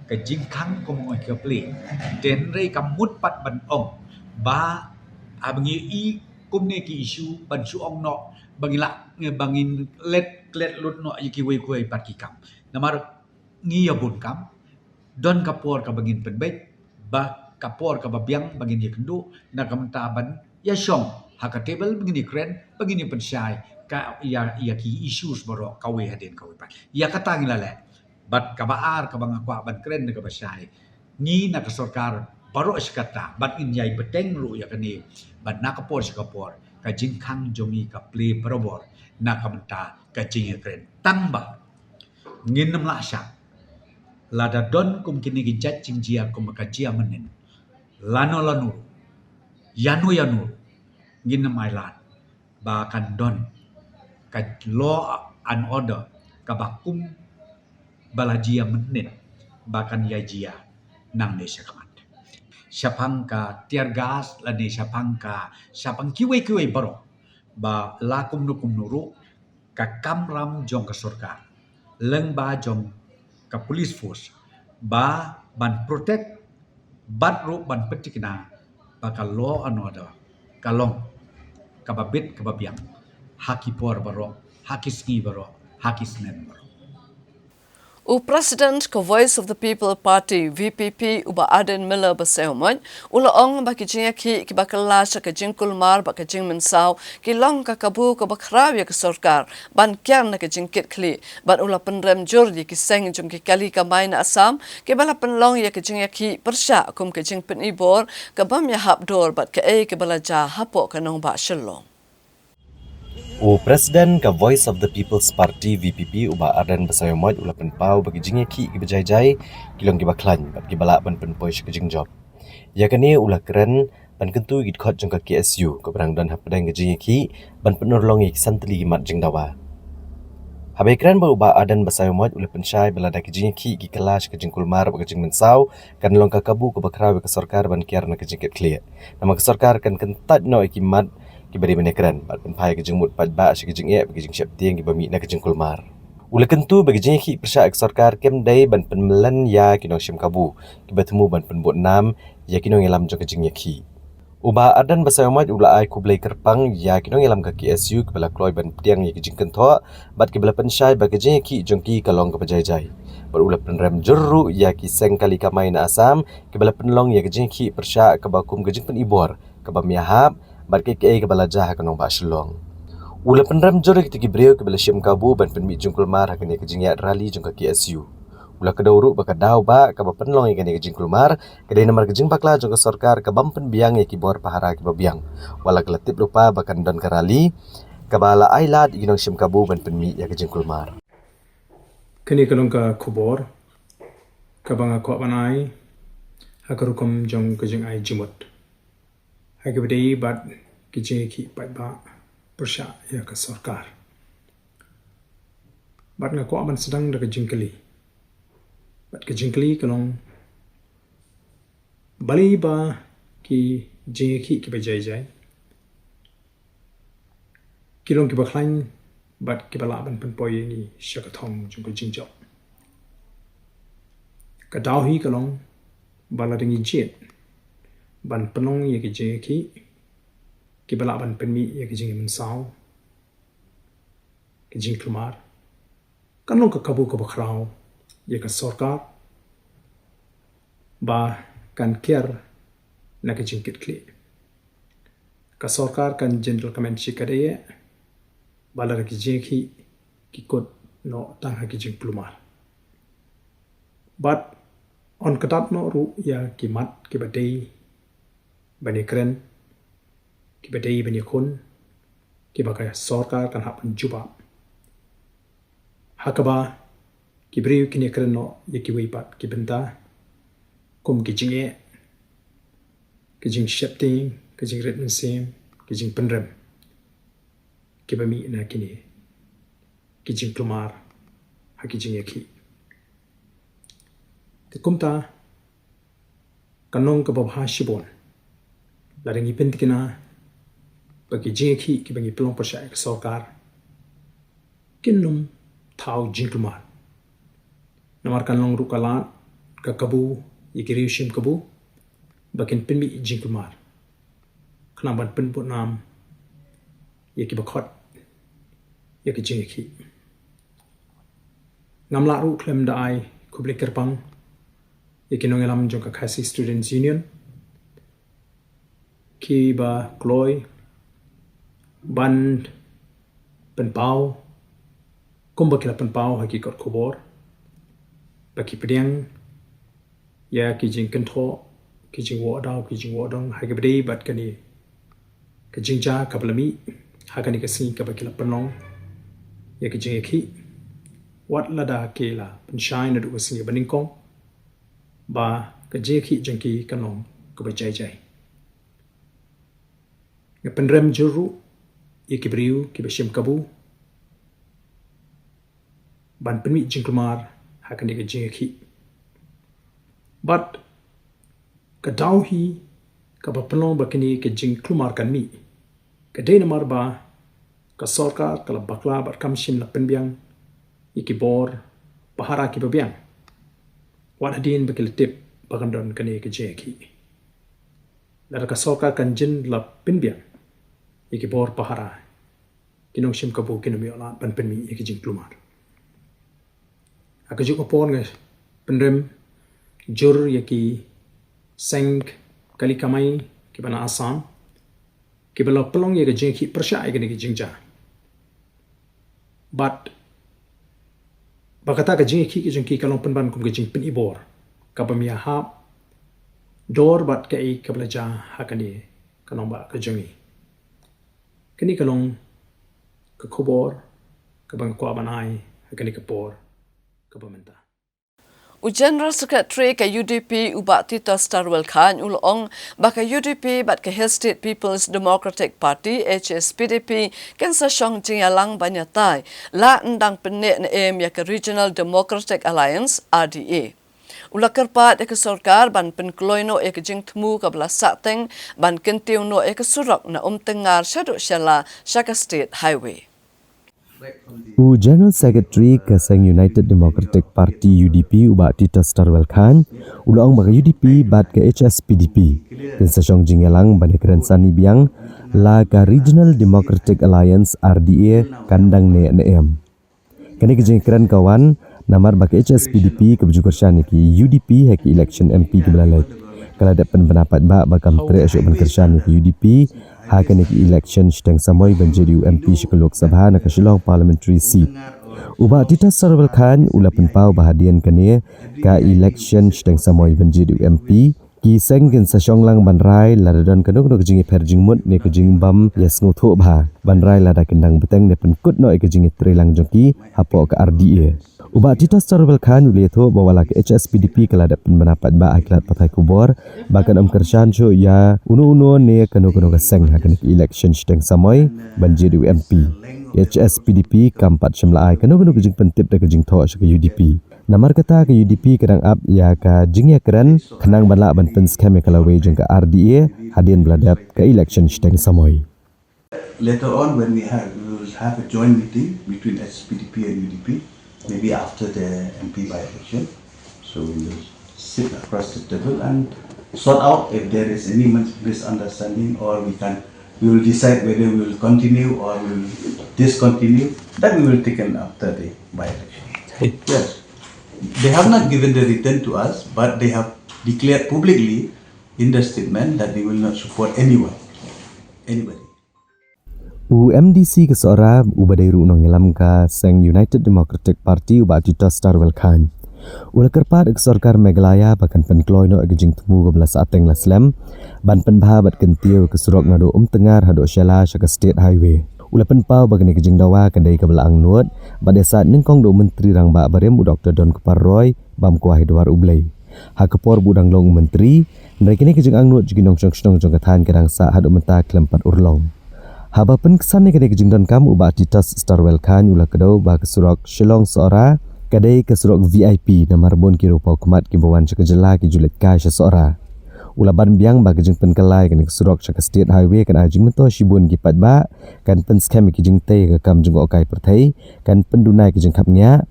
ka jingkang ko mo ka play ten rei kamut pat ban ong ba abangi i kumne ki issue ban su ong no bangila bangin let lut no yiki wei kuai pat ki kam namar ngi ya bun kam don kapor ka bangin penbet ba kapor ka babiang bangin ye kendu na kam taban ya shong haka table bangin kren bangin pensyai ka ya ki issues boro kawe haden kawe pat ya katang lale bat ka baar ka bang akwa ban kren ka basyai ni na ka sarkar baro sekata bat in yai beteng ru ya kani bat na kapor sekapor ka jingkang jongi ka play perobor na kamenta ka jingi kren tamba nginam la syak lada don kum kini gijat jingjia kum ka jia menin lano yanu nginam ailat ba kan don ka law and order ka bakum balajia menin ba kan ya jia nang Malaysia kaman syapang ka tiar gas lani syapang kiwe baro ba lakum nukum nuru ka kamram jong ka sarkar leng ba jong ka police force ba ban protect bat ru ban petikna ba ka law and order kalong ka babit ka babiang haki por baro haki sngi baro haki snen baro O President ko Voice of the People Party VPP uba Aden Miller basehomon ula ong ba kijinga ki bakala sa kajing kulmar ba kajing mensau ki long ka kabu ka bakraw ya ka sarkar ban kyan na kajing kit kli ban ula penrem jur ki seng jum ki kali ka mai na Assam ki bala penlong ya kajinga ki persya kum kajing penibor ka bam ya habdor bat ka ke bala ja hapo ka nong ba Shillong. O Presiden ka Voice of the People's Party VPP uba Aden basayomot ula penpau bagi jingya ki bejai-jai kilong gibaklan bat gibala ban penpoi sekejing job. Ya kani ula keren ban kentu gid khot jong ka KSU ka berang dan hapdang jingya ki ban penorlongi santli gimat jing dawa. Habai keren ba uba Aden basayomot ula pensyai belada kejingya ki kelas kejing kulmar ba kejing mensau kan long ka kabu ka bakraw ka sarkar ban kiar na kejing ket clear. Nama ka sarkar kan kentat no ikimat kibari menekran bat penpai kejing mut padba si kejing kejing siap tiang kibami na kejing kulmar ula kentu bagi jing ki persya sarkar kem dai ban penmelan ya kinong syam kabu kibatemu ban penbot nam ya kinong elam jong kejing ki uba Aden basayomat ula ai kublai kerpang ya kinong elam ka KSU kibala kloy ban tiang ya kejing kentho bat kibala pensyai bagi jing ki jong ki kalong ka pejai berula penrem jeru ya ki seng kali ka mai na Assam kibala penlong ya kejing ki persya kabakum kejing penibor kabamiahap bat ke kebala jah kanong ba Shillong ula penram jore kitiki breu ke bala syam kabu ban penmi jungkul mar hakane kejingiat rally jong ka KSU ula kedawru baka daw ba ka ba penlong ikane kejing kulmar kedai nomor kejing bakla jong ka sarkar ka bam penbiang ya ki bor pahara ki babiang wala keletip lupa bakan don ka rally ka bala ailat iginong syam kabu ban penmi ya kejing kulmar kini kalong ka khobor ka banga ko banai hakarukum jong kejing ai jimut Hakibadai bat kijing ki pat ba persya ya ka sarkar bat nga ko aman sedang da kejingkeli bat kejingkeli kalong bali ba ki jing ki bejai kilong ki baklan bat ki bala ban penpoi ni syakathong jung kejing job ka dawhi kalong bala dingi jet ban penong ya ki jing ki bala ban penmi ya ki jing mensau ki jing kulmar kan long ka kabu ka bakraw ya ka sarkar ba kan ker na ki jing kit kli ka sarkar kan general comment shi kadeye balar ki jeki ki kot no tang ha ki jing plumar. But on katat no ru ya ki mat ki badai bani keren ki badai bani kun ki bakai sorkar kan hap jubab. Hakaba ki beriu kini keren no ya ki wipat ki benta kum ki jinge ki jing shepting ki jing ritmen sim ki jing penrem ki bami na kini ki jing plumar ha ki jing yaki. Ti kumta kanong ka babha shibon laring ipin tikina bagi jing yaki ki bangi pelong persya ek sorkar kinum thau jing plumar namar kanong rukalan ka kabu yikiriu shim kabu bakin pinmi jing plumar kanaban pinput nam yaki bakhot yaki jing yaki ngamla ru klem da ai kubli kerpang yaki nongelam jong ka khasi students union ki ba kloy ban penpau kumba kila penpau haki kot kubor baki pedang ya ki jing kentho ki jing wo dau ki jing wo dong haki bedi bat kani ka jingja kablami hakani ka sing ka bakila penong ya ki jing yaki wat lada kela penshai na du sing baningkong ba ka jeki jengki kanong ka bajai jai ya penrem juru yaki briu ki bashim kabu ban penmi jingkumar hakani ka jeki but ka dauhi ka ba penong bakini ka jingkumar kan mi ka dena marba ka sorkar kala bakla bar kamshim la penbiang iki bor bahara ki babiang wat hadin bakil tip bagandon kani ke jeki lar ka sorkar kan jin la penbiang iki bor bahara kinong shim kabu kinumi ola ban penmi iki jing plumar akajuk opon nge penrem jur yaki seng kali kamai ki bana asam ki bala pelong ye ke jeki persya ye ki jingja but bakata ka jingki ki jingki kalong penban kum ke jing pen ibor ka pamia hap dor bat ka i ka belaja hakani kalong ba ka jingi kini kalong ka khobor ka bang kwa banai hakani ka por ka pamenta General Secretary ka UDP uba Tita Starwell Khan ulong baka UDP bat ka Hill State People's Democratic Party HSPDP kan sa syong jingalang banyatai la ndang penne na ya ka Regional Democratic Alliance RDA ula kerpat ek sarkar ban penkloino ek jingtmu ka bla sateng ban kentiu no ek surak na tengar shadu shala Shaka State Highway General Secretary Kaseng United Democratic Party UDP uba Tita Starwell Khan ulong baka UDP bat ke HSPDP dan sesong jingelang banekren sani biang la ka Regional Democratic Alliance RDA kandang ne kani kejengkeren kawan namar baka HSPDP kebujukersan ki UDP haki election MP ke belalek kalau ada pendapat bakam tre asyuk penkersan ki UDP hakani ki election steng samoy banjiri UMP shikul Lok Sabha na kasilong parliamentary seat uba Tita Starwell Khan ula penpau bahadian kani ka election steng samoy banjiri UMP ki senggen sa syonglang banrai ladon kanok no kejing perjing mut ne kejing bam yes ngutho bha banrai lada kendang beteng ne penkut no kejing trelang jongki hapo ka RDA uba Tita Starwell Khan uletho bawala ke HSPDP kelada pendapat ba aklat patai kubor bakan kersan cho ya uno ne kanok ka seng hakan election steng samoy banjiri UMP HSPDP kampat shimla ai kanok kejing pentip da kejing tho ke UDP namar kata ke UDP kadang up ya ka jingya keren kenang bala ban pen scam kalawe jeng ke RDA hadian beladap ke election steng samoy later on when we will have a joint meeting between HSPDP and UDP maybe after the MP by election so we will sit across the table and sort out if there is any misunderstanding or we will decide whether we will continue or we will discontinue that we will take after the by election yes. They have not given the return to us, but they have declared publicly in the statement that they will not support anybody. UMDC ke seorang ubadai runong yalam ka Seng United Democratic Party ubati Starwell Khan. Ula kerpat ke sorkar Meghalaya bahkan penkloy no agajing temu ke belas ateng laslam ban penbah bat kentiu ke surok nado tengar hado Shela Shaka State Highway. Ula penpau bagan agajing dawa kendai ke belaang nuat pada saat nengkong do menteri rang ba barem Dr. Don Keparroy bam kuah Edward Ublay. Hakapor budang long menteri mereka ni kejeng ang nuat jigin nong jong katan kerang sa hado menta kelempat urlong. Haba pen kesan ni kedai kejeng don kam ubati Starwell Khan ula kedau ba ke surok Shillong seorang kadai ke surok VIP na marbon ki rupa kumat ki bawan Shaka Jela ki julet ka seorang. Ulaban biang ba kejeng penkelai kan ke surok Shaka State Highway kan ajing mento shibun ki patba kan pen scam ki jeng te ke kam jeng okai perthai kan pendunai ki jeng kapnya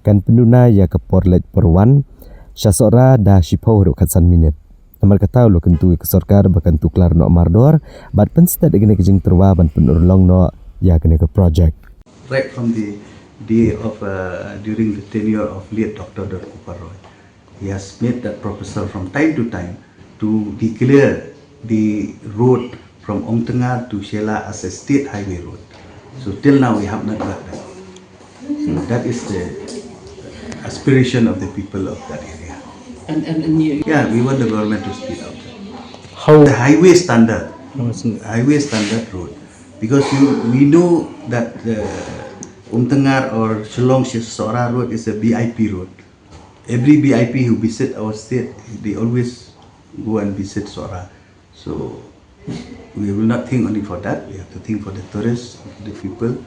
kan pendunai ya ke porlet perwan syasora da shipo ro katsan minit. Namar kata lo kentu ke sorkar bakan tuklar no mardor bat pen stat gene ki jeng terwa ban penurlong no ya kene ke project. Right from the day of during the tenure of late Dr. Don Keparroy, he has made that proposal from time to time to declare the road from Ong Tengar to Shela as a state highway road. So till now we have not got that. So that is the aspiration of the people of that area. Yeah, we want the government to speed up. How the highway standard road, because we know that Tengar or Shillong Sora road is a BIP road. Every BIP who visit our state, they always go and visit Sora. So we will not think only for that. We have to think for the tourists, the people.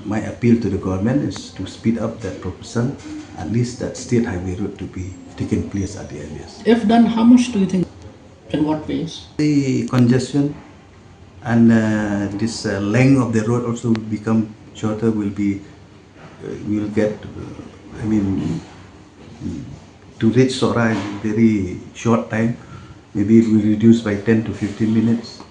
My appeal to the government is to speed up that proposal, at least that state highway road to be taken place at the earliest. if done, how much do you think? In what ways? The congestion and this length of the road also will become shorter. Will get. To reach Sora in very short time, maybe it will reduce by 10 to 15 minutes.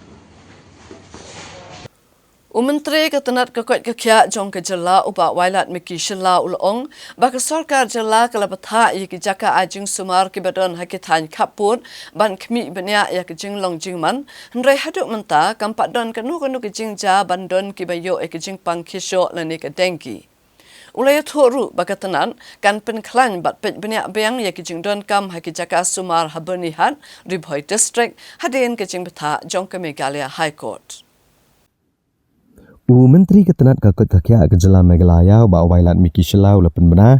Menteri ketenat kekot kekia jong ke Jela uba wailat Miki Shela ulong baka sorkar Jela kala betha ye ki jaka ajing sumar ki badon hakitan kapur ban kmi benya ya ke jing long jingman ndrai haduk menta kampat don kanu ke jing ja bandon ki bayo e ke jing pangkisho lani ke dengki. Ulaya thoru baka tenan kan penklan bat pet benya beng ya ke jing don kam haki jaka sumar habernihan Ribhoi district hadin ke jing betha jong ke Meghalaya High Court. Menteri ketenat kakot kakia ke Jela Meghalaya ba wailat Miki Shela ulapan bena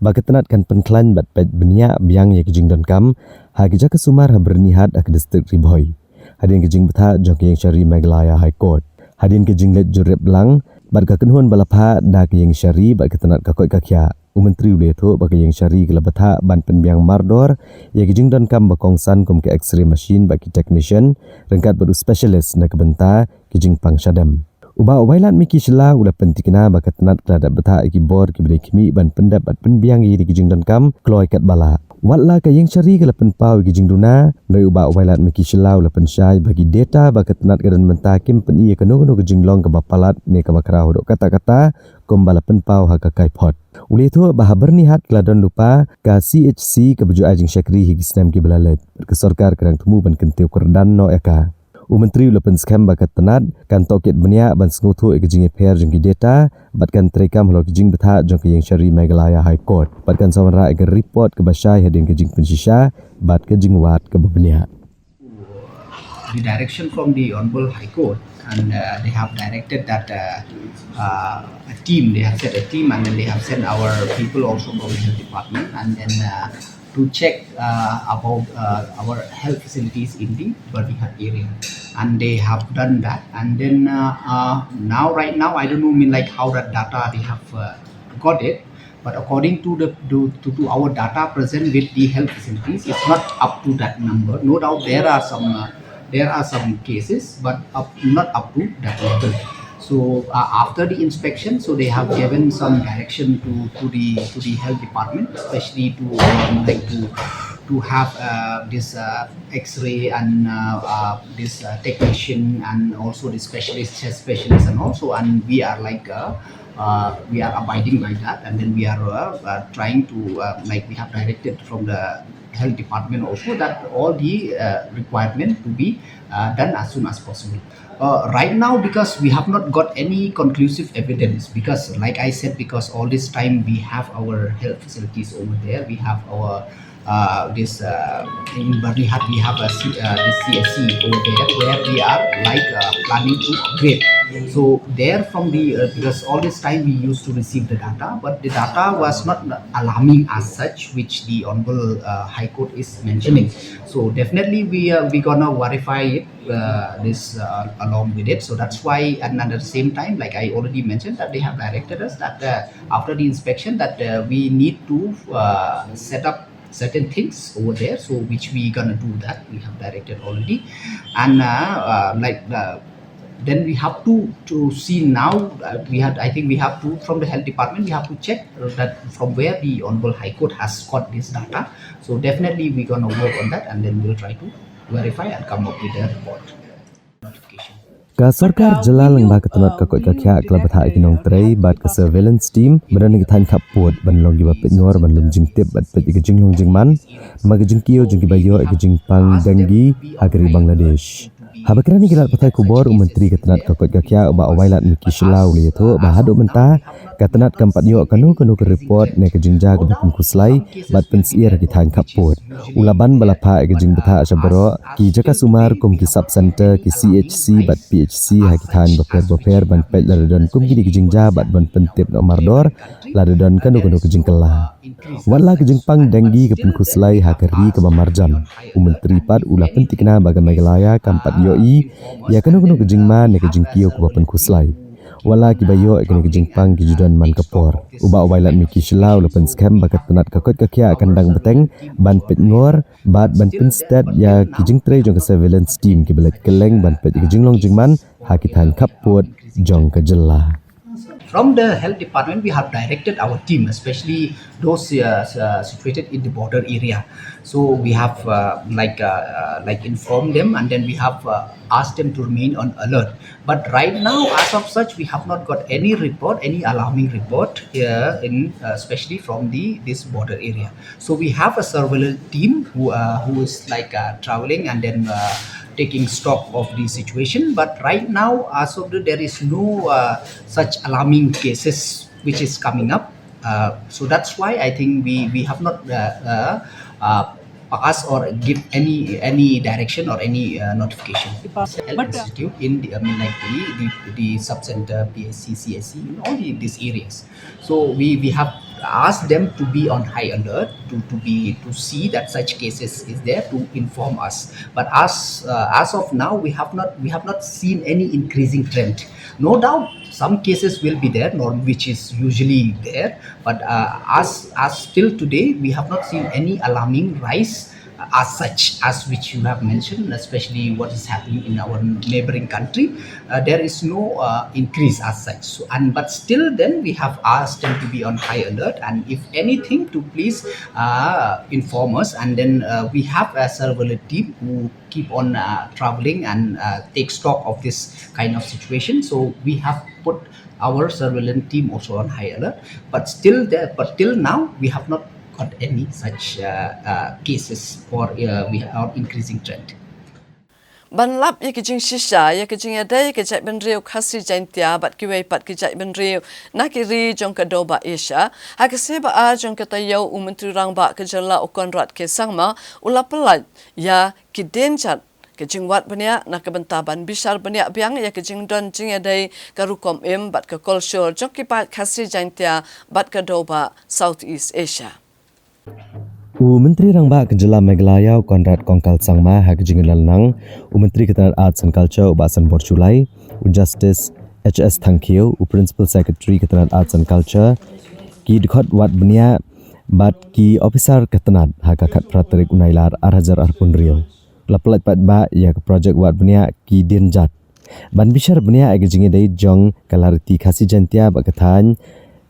ba ketenat kan penklan bat pet benia biang ya kejing don kam ha keja ke sumar ha bernihat ke distrik Ribhoi. Hadin kejing betha jong ke yang syari Meghalaya High Court. Hadin kejing let jurep lang bat ka kenhuan balapha da ke yang syari ba ketenat kakot kakia. Menteri ule tu ba ke yang syari ke betha ban penbiang mardor ya kejing don kam ba kongsan kom ke x-ray machine ba ki technician rengkat baru specialist na kebenta kejing pangsyadam. Uba wailat Miki Shela ula pentikna bakat tenat kelada betha iki bor ki beri kimi ban pendap bat penbiang yi di kijing don kam kloi kat bala. Watla ka yang syari ke lapen pau kijing duna dari uba wailat Miki Shela ula pensyai bagi data bakat tenat kedan menta kim pen iya kanu kijing long ke bapalat ne ke bakra hodok kata-kata kom bala pen pau ha ka kai pot. Uli tu bah bernihat keladon lupa ka CHC ke baju ajing syakri higi snem ki balalet. Ke sorkar kerang temu ban kentiu kerdan no eka. Menteri ulapan skam bakat tenat kan tokit benia ban sengutu ekejing per jengki data batkan terekam holo kejing betha jong ke yang syari Meghalaya High Court batkan sawanra eke report ke basyai hadin kejing pensisha bat kejing wat ke benia. The direction from the Honorable High Court and they have directed that a team, they have set a team and then they have sent our people also from the health department and then to check about our health facilities in the Bernihat area, and they have done that. And then right now, I don't know how that data they have got it, but according to our data present with the health facilities, it's not up to that number. No doubt there are some cases, but not up to that level. So after the inspection, so they have given some direction to the health department, especially to have this X-ray and this technician and also the chest specialist and also, and we are we are abiding by that, and then we are trying to we have directed from the health department also that all the requirement to be done as soon as possible. Right now, because we have not got any conclusive evidence, because like I said, because all this time we have our health facilities over there, we have our in Bernihat we have this CSC over there where we are planning to upgrade. So there from the because all this time we used to receive the data, but the data was not alarming as such, which the Honorable High Court is mentioning. So definitely we gonna verify it this along with it. So that's why, and at the same time, like I already mentioned, that they have directed us that after the inspection that we need to set up certain things over there, so which we gonna do that, we have directed already. And then we have to see now, I think we have to, from the health department, we have to check that from where the Honorable High Court has got this data. So definitely we're gonna work on that, and then we'll try to verify and come up with a report. Ka sarkar jala lengba ketenat ka koi ka khya klab tha ikinong trei bat ka surveillance team berani ki than khap pot ban long gi ba pet ngor ban lum jing tip bat pet ki jing long jing man mag jing kio jing ki ba yo ki jing pang dengi agri Bangladesh. Habakrani kilat patai kubor menteri ketenat ka koi ka khya ba awailat miki shlau li tho ba hadu menta ketenat kampat yo kanu ke report ne ke jingja ke bakun kuslai bat pensier ki than khap pot ulaban balapha ke jing betha asabro ki jaka sumar kum ki sub center ki CHC bat PHC hakitan boper ban pet ladon kum ki jingja bat ban pentip no mardor ladon kanu ke jingkela wala ke jingpang denggi ke penkuslai hakeri ke marjan menteri pad ula pentikna baga megalaya kampat yo i ya kanu ke jingma ne ke jingkio ke penkuslai wala ki bayo ke jingpang ki judan man kapor uba wailat miki shlau lepen scam bakat penat kakot kakya kandang beteng ban pet ngor bat ban pinstat ya ki jing tre jong surveillance team ki belet keleng ban pet ki jinglong jingman hakitan kapot jong ke jela. From the health department, we have directed our team, especially those situated in the border area. So we have informed them, and then we have asked them to remain on alert. But right now, as of such, we have not got any report, any alarming report here, especially from this border area. So we have a surveillance team who is traveling and then taking stock of the situation, but right now as of there is no such alarming cases which is coming up, so that's why I think we have not pass or give any direction or any notification. Institute in the sub-center, PSC, CSC, in all these areas. So we have asked them to be on high alert to see that such cases is there, to inform us. But as of now, we have not seen any increasing trend. No doubt some cases will be there, which is usually there, but as till today we have not seen any alarming rise as such, as which you have mentioned, especially what is happening in our neighboring country. There is no increase as such. So, but still then we have asked them to be on high alert, and if anything to please inform us, and then we have a surveillance team who keep on traveling and take stock of this kind of situation. So we have put our surveillance team also on high alert, but till now we have not got any such cases or we are increasing trend. Ban lap ya kijing shisha ya kijing ada ya kijai ben riu khasi jaintia bat kiwei pat kijai ben riu nakiri jong kadoba Asia hakase ba a jong katayau menteri rang ba kejala okonrat ke sangma ulapelat ya kidenjat kijing wat bania nakabentaban bisar bania biang ya kijing don jing adai karukom bat ka kolshor jong kipat khasi jaintia bat kadoba Southeast Asia. Menteri Rangba Kejala Meghalaya Konrad Kongkal Sangma hak jingilan nang Menteri Ketenaga Arts and Culture Ubasan Borchulai Justice HS Thangkio Principal Secretary Ketenaga Arts and Culture ki dekhot wat benia bat ki officer ketenat hak kat praterik unailar arhajar arpun rio lapelat pat ba ya project wat benia ki dinjat ban bishar benia ag jingi dai jong kalarti khasi jantia ba kathan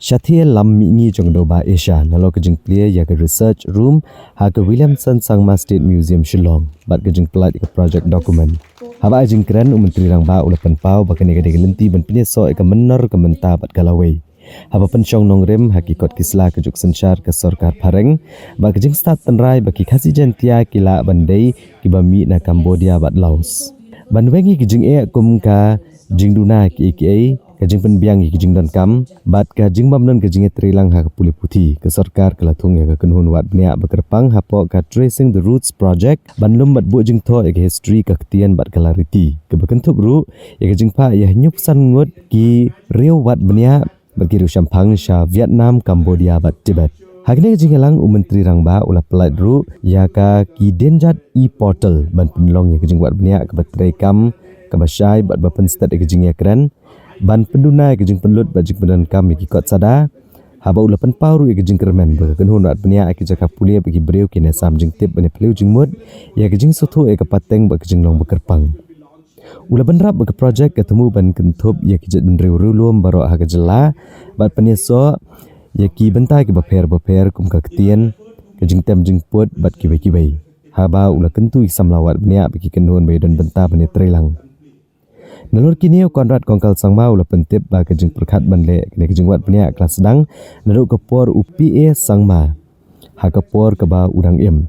Shathia lam mingi jong doba Asia nalo kejing clear ya ke research room ha ke Williamson Sangma State Museum Shillong bat kejing pelat ke project document haba jing keren menteri rangba ulapan pau bakani ke lenti ban pineso ke menor ke menta bat galawai haba penchong nongrem hakikot kisla ke juk senchar ke sarkar pareng ba kejing start tenrai baki khasi jantia kila bandai ki bami na Cambodia bat Laos Banwengi kijing kum ka jing duna ki kajing penbiang kijing don kam bat kajing mamnon kajing trilang ha puli puti ke sarkar kelatung ya kenhun wat bnia bekerpang hapo ka tracing the roots project banlum bat bu jing tho ke history ka ketian bat clarity ke bekentuk ru ya kajing pa ya nyup san ngut ki riau wat bnia bagi ru shampang sha Vietnam Cambodia bat Tibet Hakne kajing lang menteri rangba ulah pelait ru ya ka ki denjat e-portal ban penlong ya kajing wat bnia ke batrai kam ke basyai bat bapen stat kajing ya keren ban penduna ke jing penlut bajik pendan kami ki kot sada haba ula pen pauru ke jing kermen ba kan honat penia ki jaka pulia bagi breu ki nesam jing tip bane pleu jing mud ya ke jing soto ke pateng ba ke jing long bekerpang ula benrap ba ke project ketemu ban kentup ya ki jat benreu rulum baro ha ke jela bat penia so ya ki bentai ki baper kum ka ketien ke jing tem jing put bat ki bai haba ula kentu samlawat penia bagi kenhon bai dan benta bane trelang Nalur kini Konrad Kongkal Sangma ulah pentip ba kejing perkat banle kini kejing wat penia kelas sedang naru kepor UPA Sangma ha kepor ke ba udang im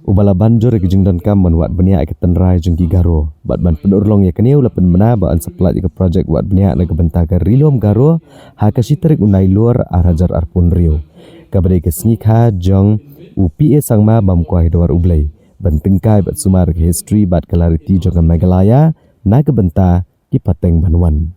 ubala banjur kejing don kam wat penia ke tenrai jeng garo bat ban penurlong ya kini ulah penmena ba an supply ke project wat penia na ke bentaga rilom garo ha ka sitrik unai luar arajar arpun rio kabade ke snikha jong UPA Sangma bam kuai dawar ublai bentengkai bat sumar ke history bat clarity jong Megalaya naga benta ki pateng Banwan.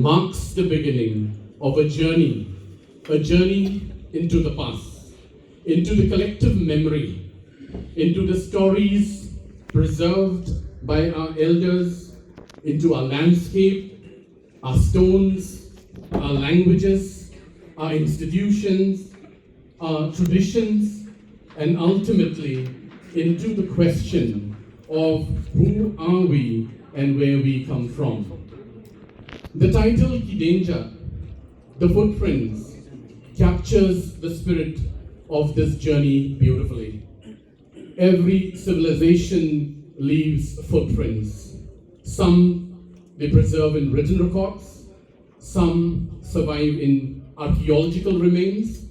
marks the beginning of a journey into the past, into the collective memory, into the stories preserved by our elders, into our landscape, our stones, our languages, our institutions, our traditions, and ultimately into the question of who are we and where we come from. The title Kidenja, The Footprints, captures the spirit of this journey beautifully. Every civilization leaves footprints. Some they preserve in written records, some survive in archaeological remains,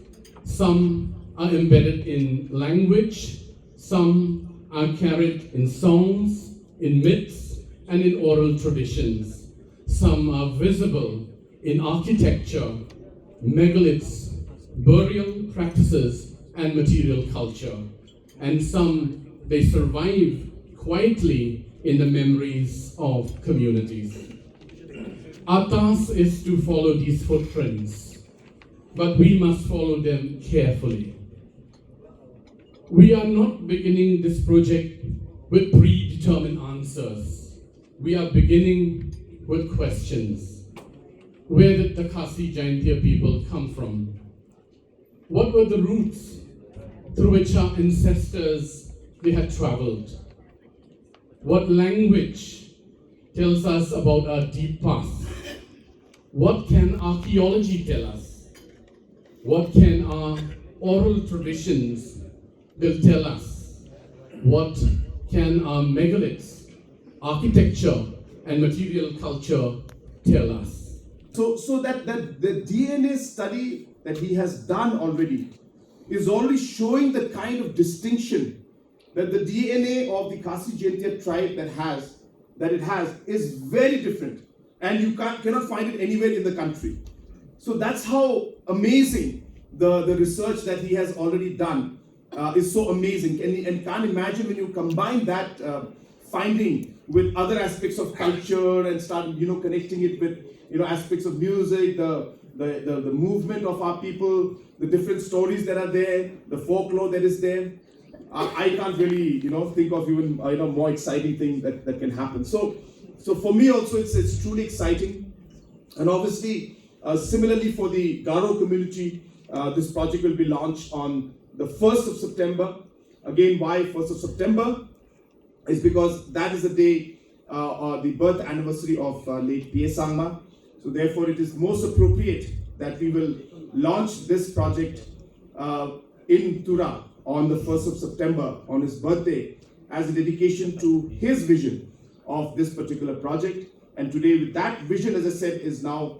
some are embedded in language, some are carried in songs, in myths, and in oral traditions. Some are visible in architecture, megaliths, burial practices, and material culture. and some they survive quietly in the memories of communities. Our task is to follow these footprints, but we must follow them carefully. We are not beginning this project with predetermined answers. We are beginning with questions. Where did the Khasi Jaintia people come from? What were the routes through which our ancestors they had traveled? What language tells us about our deep past? What can archaeology tell us? What can our oral traditions will tell us? What can our megaliths, architecture and material culture tell us? So that the DNA study that he has done already is already showing the kind of distinction that the DNA of the Khasi Jaintia tribe that it has is very different, and you cannot find it anywhere in the country. So that's how amazing the research that he has already done is so amazing, and can't imagine when you combine that finding with other aspects of culture and start connecting it with aspects of music, the movement of our people, the different stories that are there, the folklore that is there. I can't really think of even more exciting thing that can happen. So for me also it's truly exciting, and obviously similarly for the Garo community, this project will be launched on the 1st of September. Again, why 1st of September? Is because that is the day, the birth anniversary of late P.A. Sangma. So therefore it is most appropriate that we will launch this project in Tura on the 1st of September, on his birthday, as a dedication to his vision of this particular project. And today with that vision, as I said, is now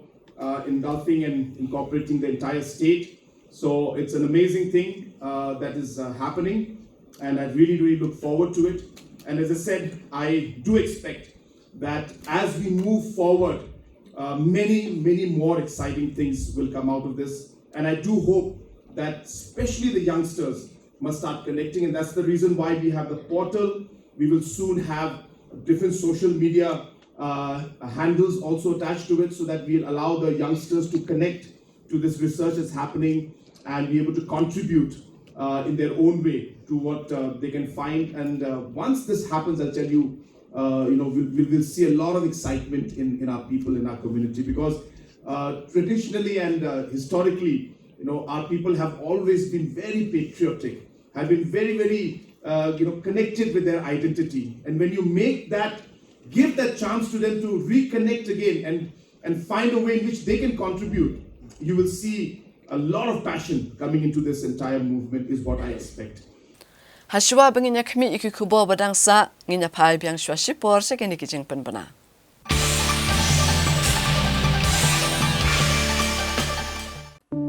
engulfing and incorporating the entire state. So it's an amazing thing that is happening, and I really look forward to it. And as I said, I do expect that as we move forward, many more exciting things will come out of this. And I do hope that especially the youngsters must start connecting, and that's the reason why we have the portal. We will soon have different social media handles also attached to it, so that we'll allow the youngsters to connect to this research that's happening and be able to contribute in their own way to what they can find. And once this happens, I'll tell you, we'll see a lot of excitement in our people, in our community, because traditionally and historically, our people have always been very patriotic, have been very connected with their identity. And when you make that, give that chance to them to reconnect again and find a way in which they can contribute, you will see a lot of passion coming into this entire movement, is what I expect. Hashwa benginya kami iki kubo badangsa nginya pai biang shwa shipor sa kini kijing penbana.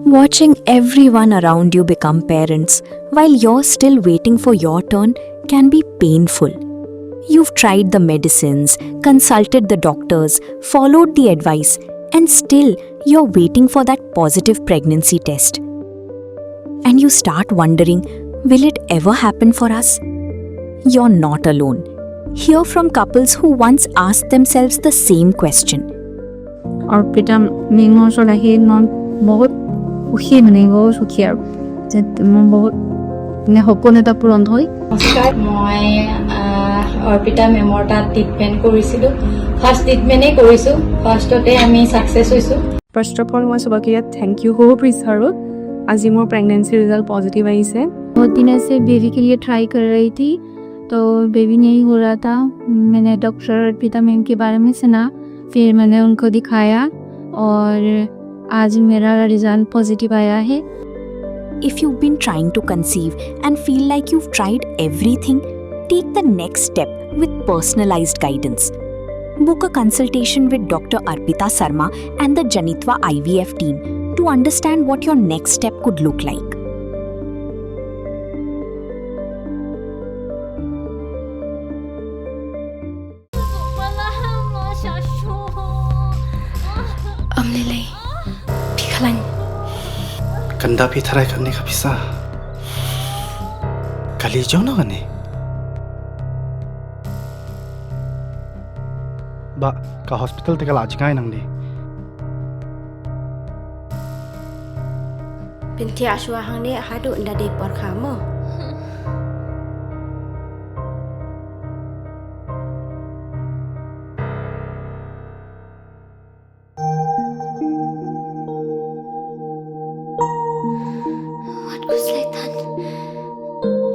Watching everyone around you become parents while you're still waiting for your turn can be painful. You've tried the medicines, consulted the doctors, followed the advice, and still you're waiting for that positive pregnancy test. And you start wondering, will it ever happen for us? You're not alone. Hear from couples who once asked themselves the same question. Arpita mingo so lahi non bahut ukhi maningo sukhiar je mon bahut ne hopone ta puron hoy. নমস্কাৰ, মই অৰ্পিতা মেমৰ তাত ট্ৰিটমেণ্ট কৰিছিলোঁ। ফাৰ্ষ্ট ট্ৰিটমেণ্টেই কৰিছোঁ, ফাৰ্ষ্টতে আমি ছাকচেছ হৈছোঁ। ফাৰ্ষ্ট অফ অল মই সবকে থ্যাংক ইউ हो বিচাৰোঁ। আজি মোৰ প্ৰেগনেন্সি रिजल्ट पॉजिटिव आई से। बहुत दिन से बेबी के लिए ट्राई कर रही थी, तो बेबी नहीं हो रहा था। मैंने डॉक्टर अर्पिता मैम के बारे में सुना, फिर मैंने उनको दिखाया और आज मेरा रिजल्ट पॉजिटिव आया है। If you've been trying to conceive and feel like you've tried everything, take the next step with personalized guidance. Book a consultation with Dr. Arpita Sarma and the Janitva IVF team to understand what your next step could look like. Kanda pi tharai kan ni ka pisa. kali jauh nak ni? Ba, ke hospital tinggal aja nang ni. Binti aswa hang ni hadu nda di por kamu.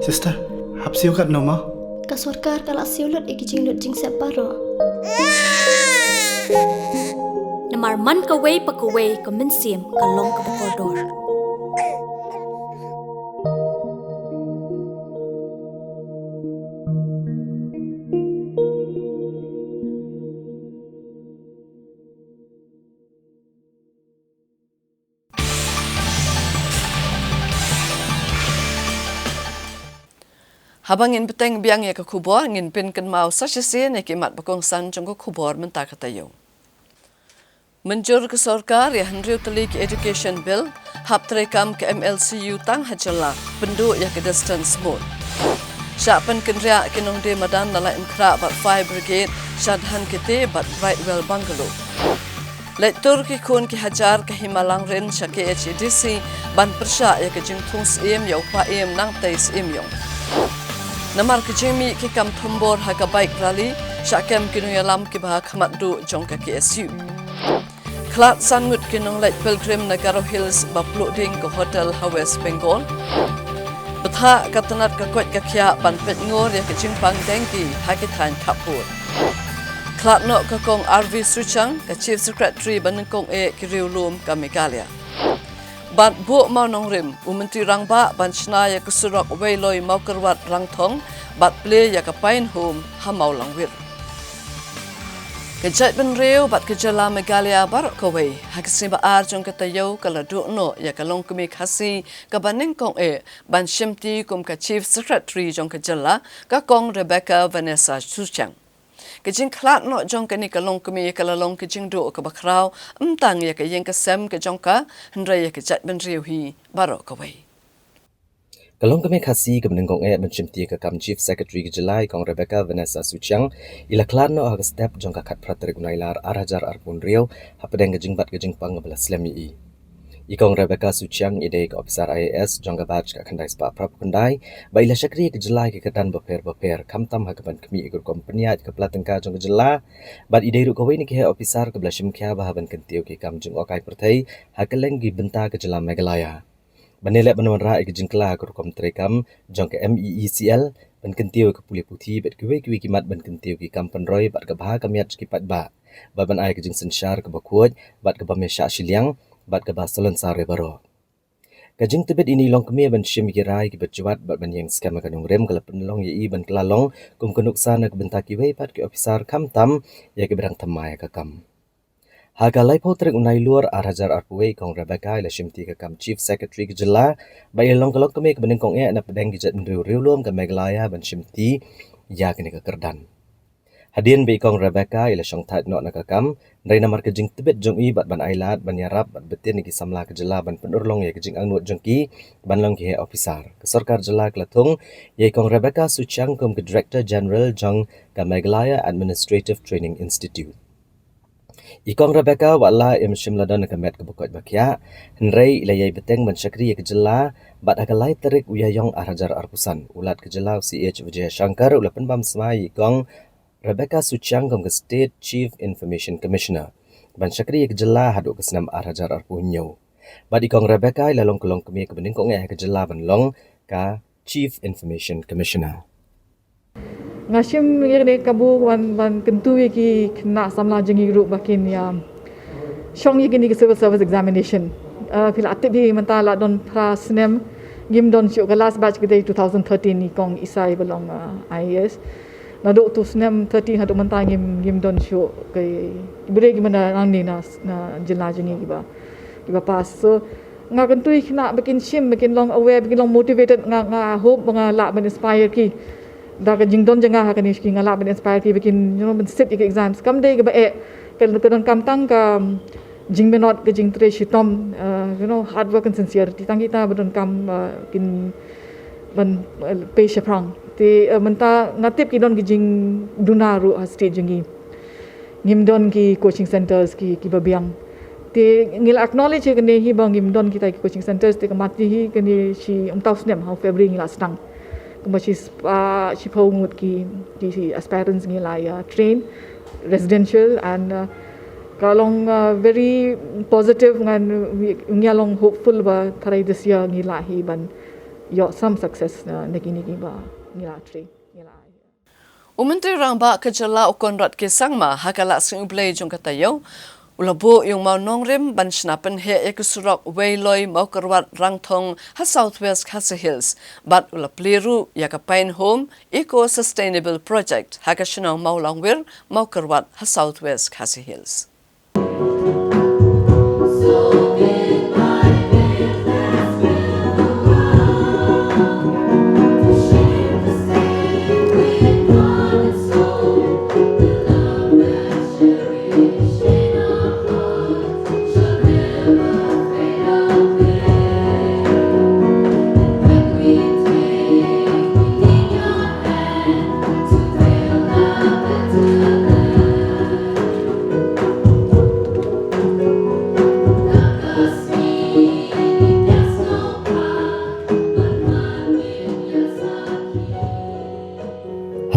Sister, hap siu kat nama? Ka sarkar kala siulut ikijing lut jing separo. Namar man ka way pa ka way ka minsim ka long ka koridor. Habang in peteng biang ya ke kubor ngin pin kan mau sasisi ne kimat bakong san jong ke kubor mentah kata yo. Menjur ke sarkar ya Henry Telik Education Bill hap terekam ke MLCU tang hajala penduk ya ke distance mode. Syapan kenria kinong de madan nala imkra bat Fire Brigade syadhan kete bat Brightwell Bungalow. Lektur ki kun ki hajar ke Himalang Rin syake HDC ban persya ya ke jingtung sim ya upa im nang tais im yong. Namar kejemi ki kam thumbor haka bike rally syakem kinuyalam ki bah khamat du jong ka KSU. Klat sangut kinong lek pilgrim Nagaro Hills baplu ding ke hotel West Bengal. Betha katanat ka kwat ka kya ban pet ngor ya ke jingpang dengki hakitan kapur. Klat no ka kong RV Suchang ka chief secretary ban kong ki riulum ka Megalia. Bat bu mau nong rim Menteri Rangba ban chnaya ke surok weiloi mau kerwat rangthong bat ple ya ke pain home hamau langwir. Kejat ben reu bat kejala Megalia bar kawai hakisi ba ar jong kata yau kala du no ya ka long kemi khasi ka baning kong ban shimti kum ka chief secretary jong kejala ka kong Rebecca Vanessa Suchang. Kejing klat no jong ka ni ka long kemi ka long kejing du ka bakrau tang ya ka yeng ka sem ka jong ka hendra ya kejat ben reu hi baro kawai. Kalong kami khasi kemeneng kong mencimti ke kam chief secretary ke jelai kong Rebecca Vanessa Suchang ila klan no aga step jong ka khat praterik unailar arajar arpun riau hapadeng kejing bat kejing pang bela slami i. Ikong Rebecca Suchang ide ke officer IAS jong ka batch ka khandai spa prap khandai ba ila syakri ke jelai ke kedan beper kamtam ha kaban kemi ikur kompaniat ke platengka jong ke jela bat ide ru kawai ni ke officer ke belashim kya ba ban kentiu ke kam jong okai perthai ha keleng gi benta ke jela Meghalaya. Banelek banwanra ke jingkla ke kom terekam jong ke MEECL ban kentiu ke puli puthi bet kuwe kimat ban kentiu ke kampan roy bat ke bah kamiat kipat ba ban ai ke jing sensyar ke bakuat bat ke bamesha shiliang bat ke basalon sare baro. Kajing tebet ini long kemi ban shim kirai ke berjuat bat ban yang skam kanung rem kala penlong ye ban kelalong kum kenuk sana ke benta kiwe bat ke officer kam tam ya ke berang temai ke kam. Haga lai potrek unai luar arajar arpuwe kong Rebecca ila shimti ke kam chief secretary ke jela ba long kalong kemi ke beneng kong na pedeng gijat mendriu riulum ke Meghalaya ban shimti ya kene ke kerdan. Hadien be kong Rebecca ila syong tat no na kam ndai namar ke jing tebet jong i bat ban ailat ban yarap bat betin ki samla ke jela ban penurlong ye ke jing angnut jong ki ban long ki officer ke sarkar jela klatung ye kong Rebecca Suchang kum ke director general jong ke Meghalaya Administrative Training Institute. Ikong Rebecca wala imshim ladon ke met ke bukot bakya hendrei ila yai beteng ban syakri ke jela bat agalai terik uyayong arajar arpusan ulat ke jela CH Vijay Shankar ula penbam smai ikong Rebecca Suchang ke State Chief Information Commissioner ban syakri ke jela hadu ke senam arajar arpunyo bat ikong Rebecca ila long kolong kemi ke bening kong ke jela ban long ka Chief Information Commissioner. Ngashim yerde kabu ban kentu ki kena samla jengi group bakin ya shong yiki ni civil service examination fil atib hi mentala don pra snem gim don shu ke last batch ke 2013 ni kong isai belong IAS na do tu snem 13 hadu menta gim don shu ke bre gimana nang ni na jela jengi kiba pas so nga kentu kena bakin shim bakin long aware bakin long motivated nga hope nga la ban inspire ki da ka jingdon janga ha kanish ki ngala ben inspire ki bikin ben sit ik exams kam day ka ba ka don kam tang ka jingbenot ka jingtre shitom hard work and sincerity tang kita ben kam kin ban pe shaprang te menta ngatip ki don gijing dunaru state jengi ngimdon ki coaching centers ki babiang te ngil acknowledge kene hi bang ngimdon kita ki coaching centers te kamati hi kene si umtaus nem how February ngila stang kemachi si phongut ki aspirants ngila ya train residential and kalong very positive ngan ngalong hopeful ba tharai this year ngila hi ban yo some success negi ba ngila train ngila Umentri rangba kejala ukonrat ke sangma hakala sing ublay jong katayo ulabo yung mau nongrem ban snapen he ekusurok wayloi mau kerwat rangthong ha Southwest Khasi Hills bat ulapliru ya kapain home eco sustainable project hakashinong mau langwir mau kerwat ha Southwest Khasi Hills.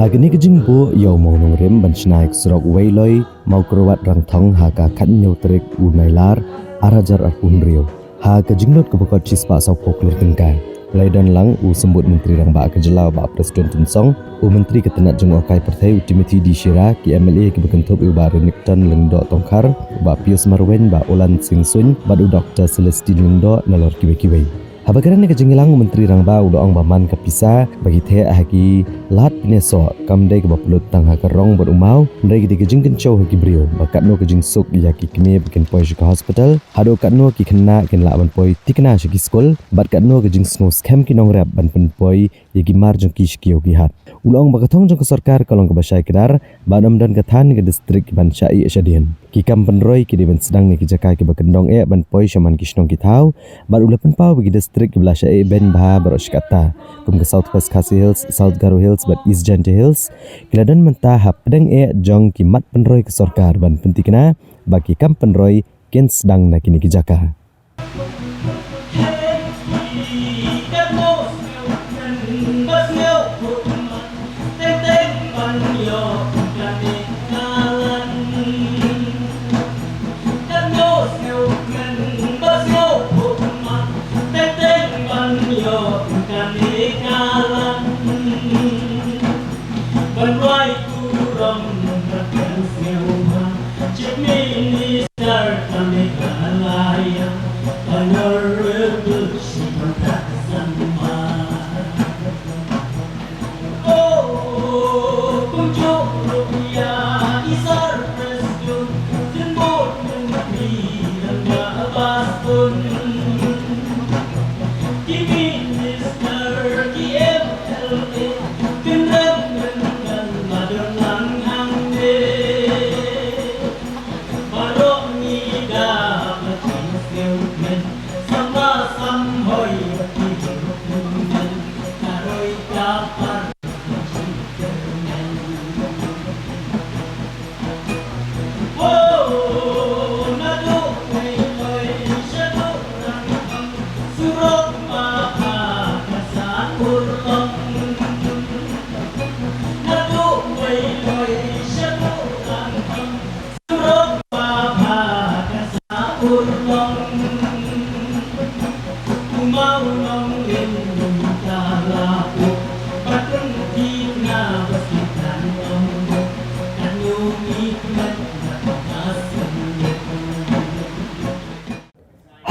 Hagani kejing bu yau mau nongrem ban snaik surok wayloi mau kerwat rangthong haka kan nyotrik unailar arajar arpunrio ha kejing not kebokot cispa sau poklur tengkai laidan lang u sembut menteri rangba kejelau ba presiden tunsong u menteri ketenat jeng okai perthai Timothy Dishira ki MLA ki bekentop u baru nikton lengdo tongkar ba Pius Marwen ba Olan Singsun ba u Dr. Celestine lengdo nalor kiwe-kiwe Habagaran ni kejingilang menteri rangba udoang baman kapisa bagi the ahaki lat pineso kamdai ke bapulut tang hakarong berumau ndai ki kejing kencau haki brio bakat no kejing suk yaki kime bikin poi ke hospital hado kat no ki kena ken la ban poi tikna shiki skol bat kat no kejing snow scam ki nong rap ban pen poi yaki mar jong ki shiki yogi hat ulong bagathong jong ke sarkar kalong ke basai kedar banam dan kathan ke distrik ban syai asyadian ki kam penroi ki diben sedang ni ki jakai ki bakendong ban poi shaman ki snong ki thau bat ulapen pau bagi distrik belasha ben bah beroskata kum ke Southwest Khasi Hills, South Garo Hills but East Jante Hills kiladan mentahap pedang jong kimat penroi ke sarkar ban pentikna bagi kam penroi ken sedang nak kini kijaka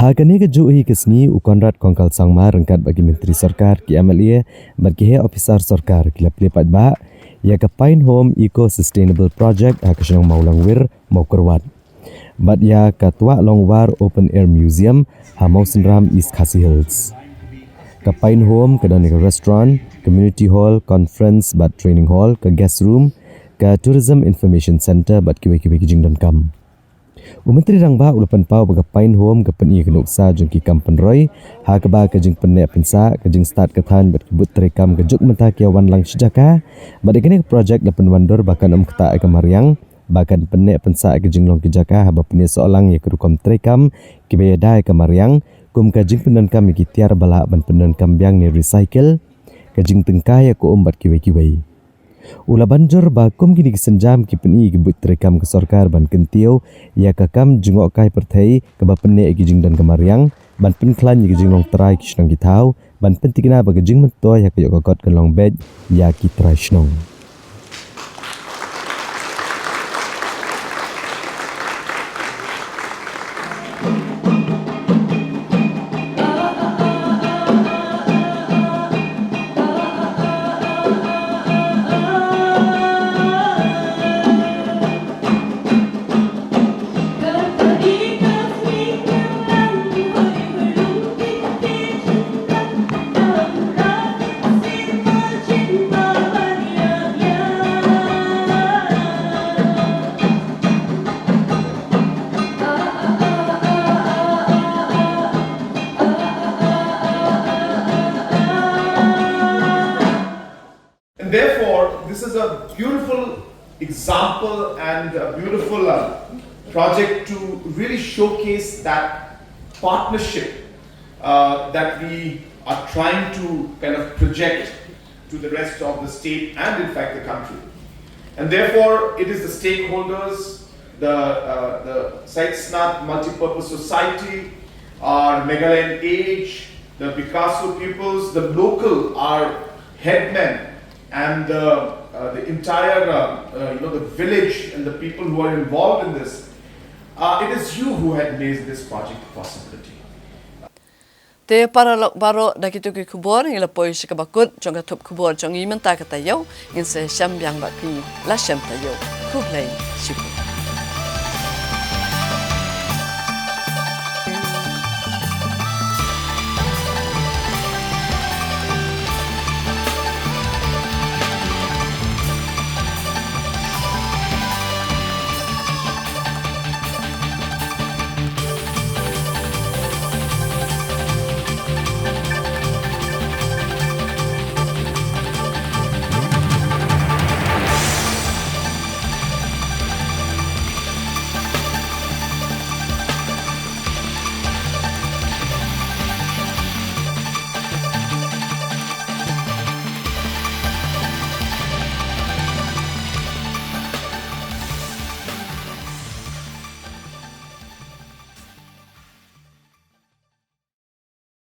Hagani ke juhi kesni ukonrat kongkal sangma rengkat bagi menteri sarkar ki MLA bagi he officer sarkar kila pelipat ba ya ke Pine Home Eco Sustainable Project hakasang maulangwir mau kerwat bat ya katwa longwar Open Air Museum ha mau senram East Khasi Hills ke Pine Home ke dan ke restaurant community hall conference bat training hall ke guest room ke tourism information center bat kiwe-kiwe kijing dan kam Menteri Rangba ulapan pau bagapain home ke peni kenuksa jengki kampen roy ha keba ke jeng penne pensa ke jeng start kethan berkebut terekam ke juk mentah kiawan lang sejaka badekene projek lapan wandor bahkan keta ke mariang bahkan penne pensa ke jeng long kejaka haba penne seolang ya kerukom terekam ke bayadai ke mariang kum ke jeng penan kami kitiar bala ban penan kambiang ni recycle ke jeng tengkah ya ko umbat kiwe-kiwe. Ula banjur bakum gini kesenjam ki peni ki but terekam ke sorkar ban kentio ya kakam jengok kai perthai ke bapene ki jing dan kemariang ban penklan ki jing long trai ki snong ki thau ban pentikna ba ke jing mentoy ya ke kokot ke long bed ya ki trai snong. Therefore, this is a beautiful example and a beautiful project to really showcase that partnership that we are trying to kind of project to the rest of the state and in fact the country. And therefore, it is the stakeholders, the Saitsnath Multipurpose Society, our Meghalaya Age, the Picasso pupils, the local, our headmen, and the entire the village and the people who are involved in this. It is you who had made this project a possibility. Te paralok baro dakitu ki kubor ila poi sikabakut jonga top kubor jongi menta katayo inse syam yang bakpi la syam tayo kublai syukur.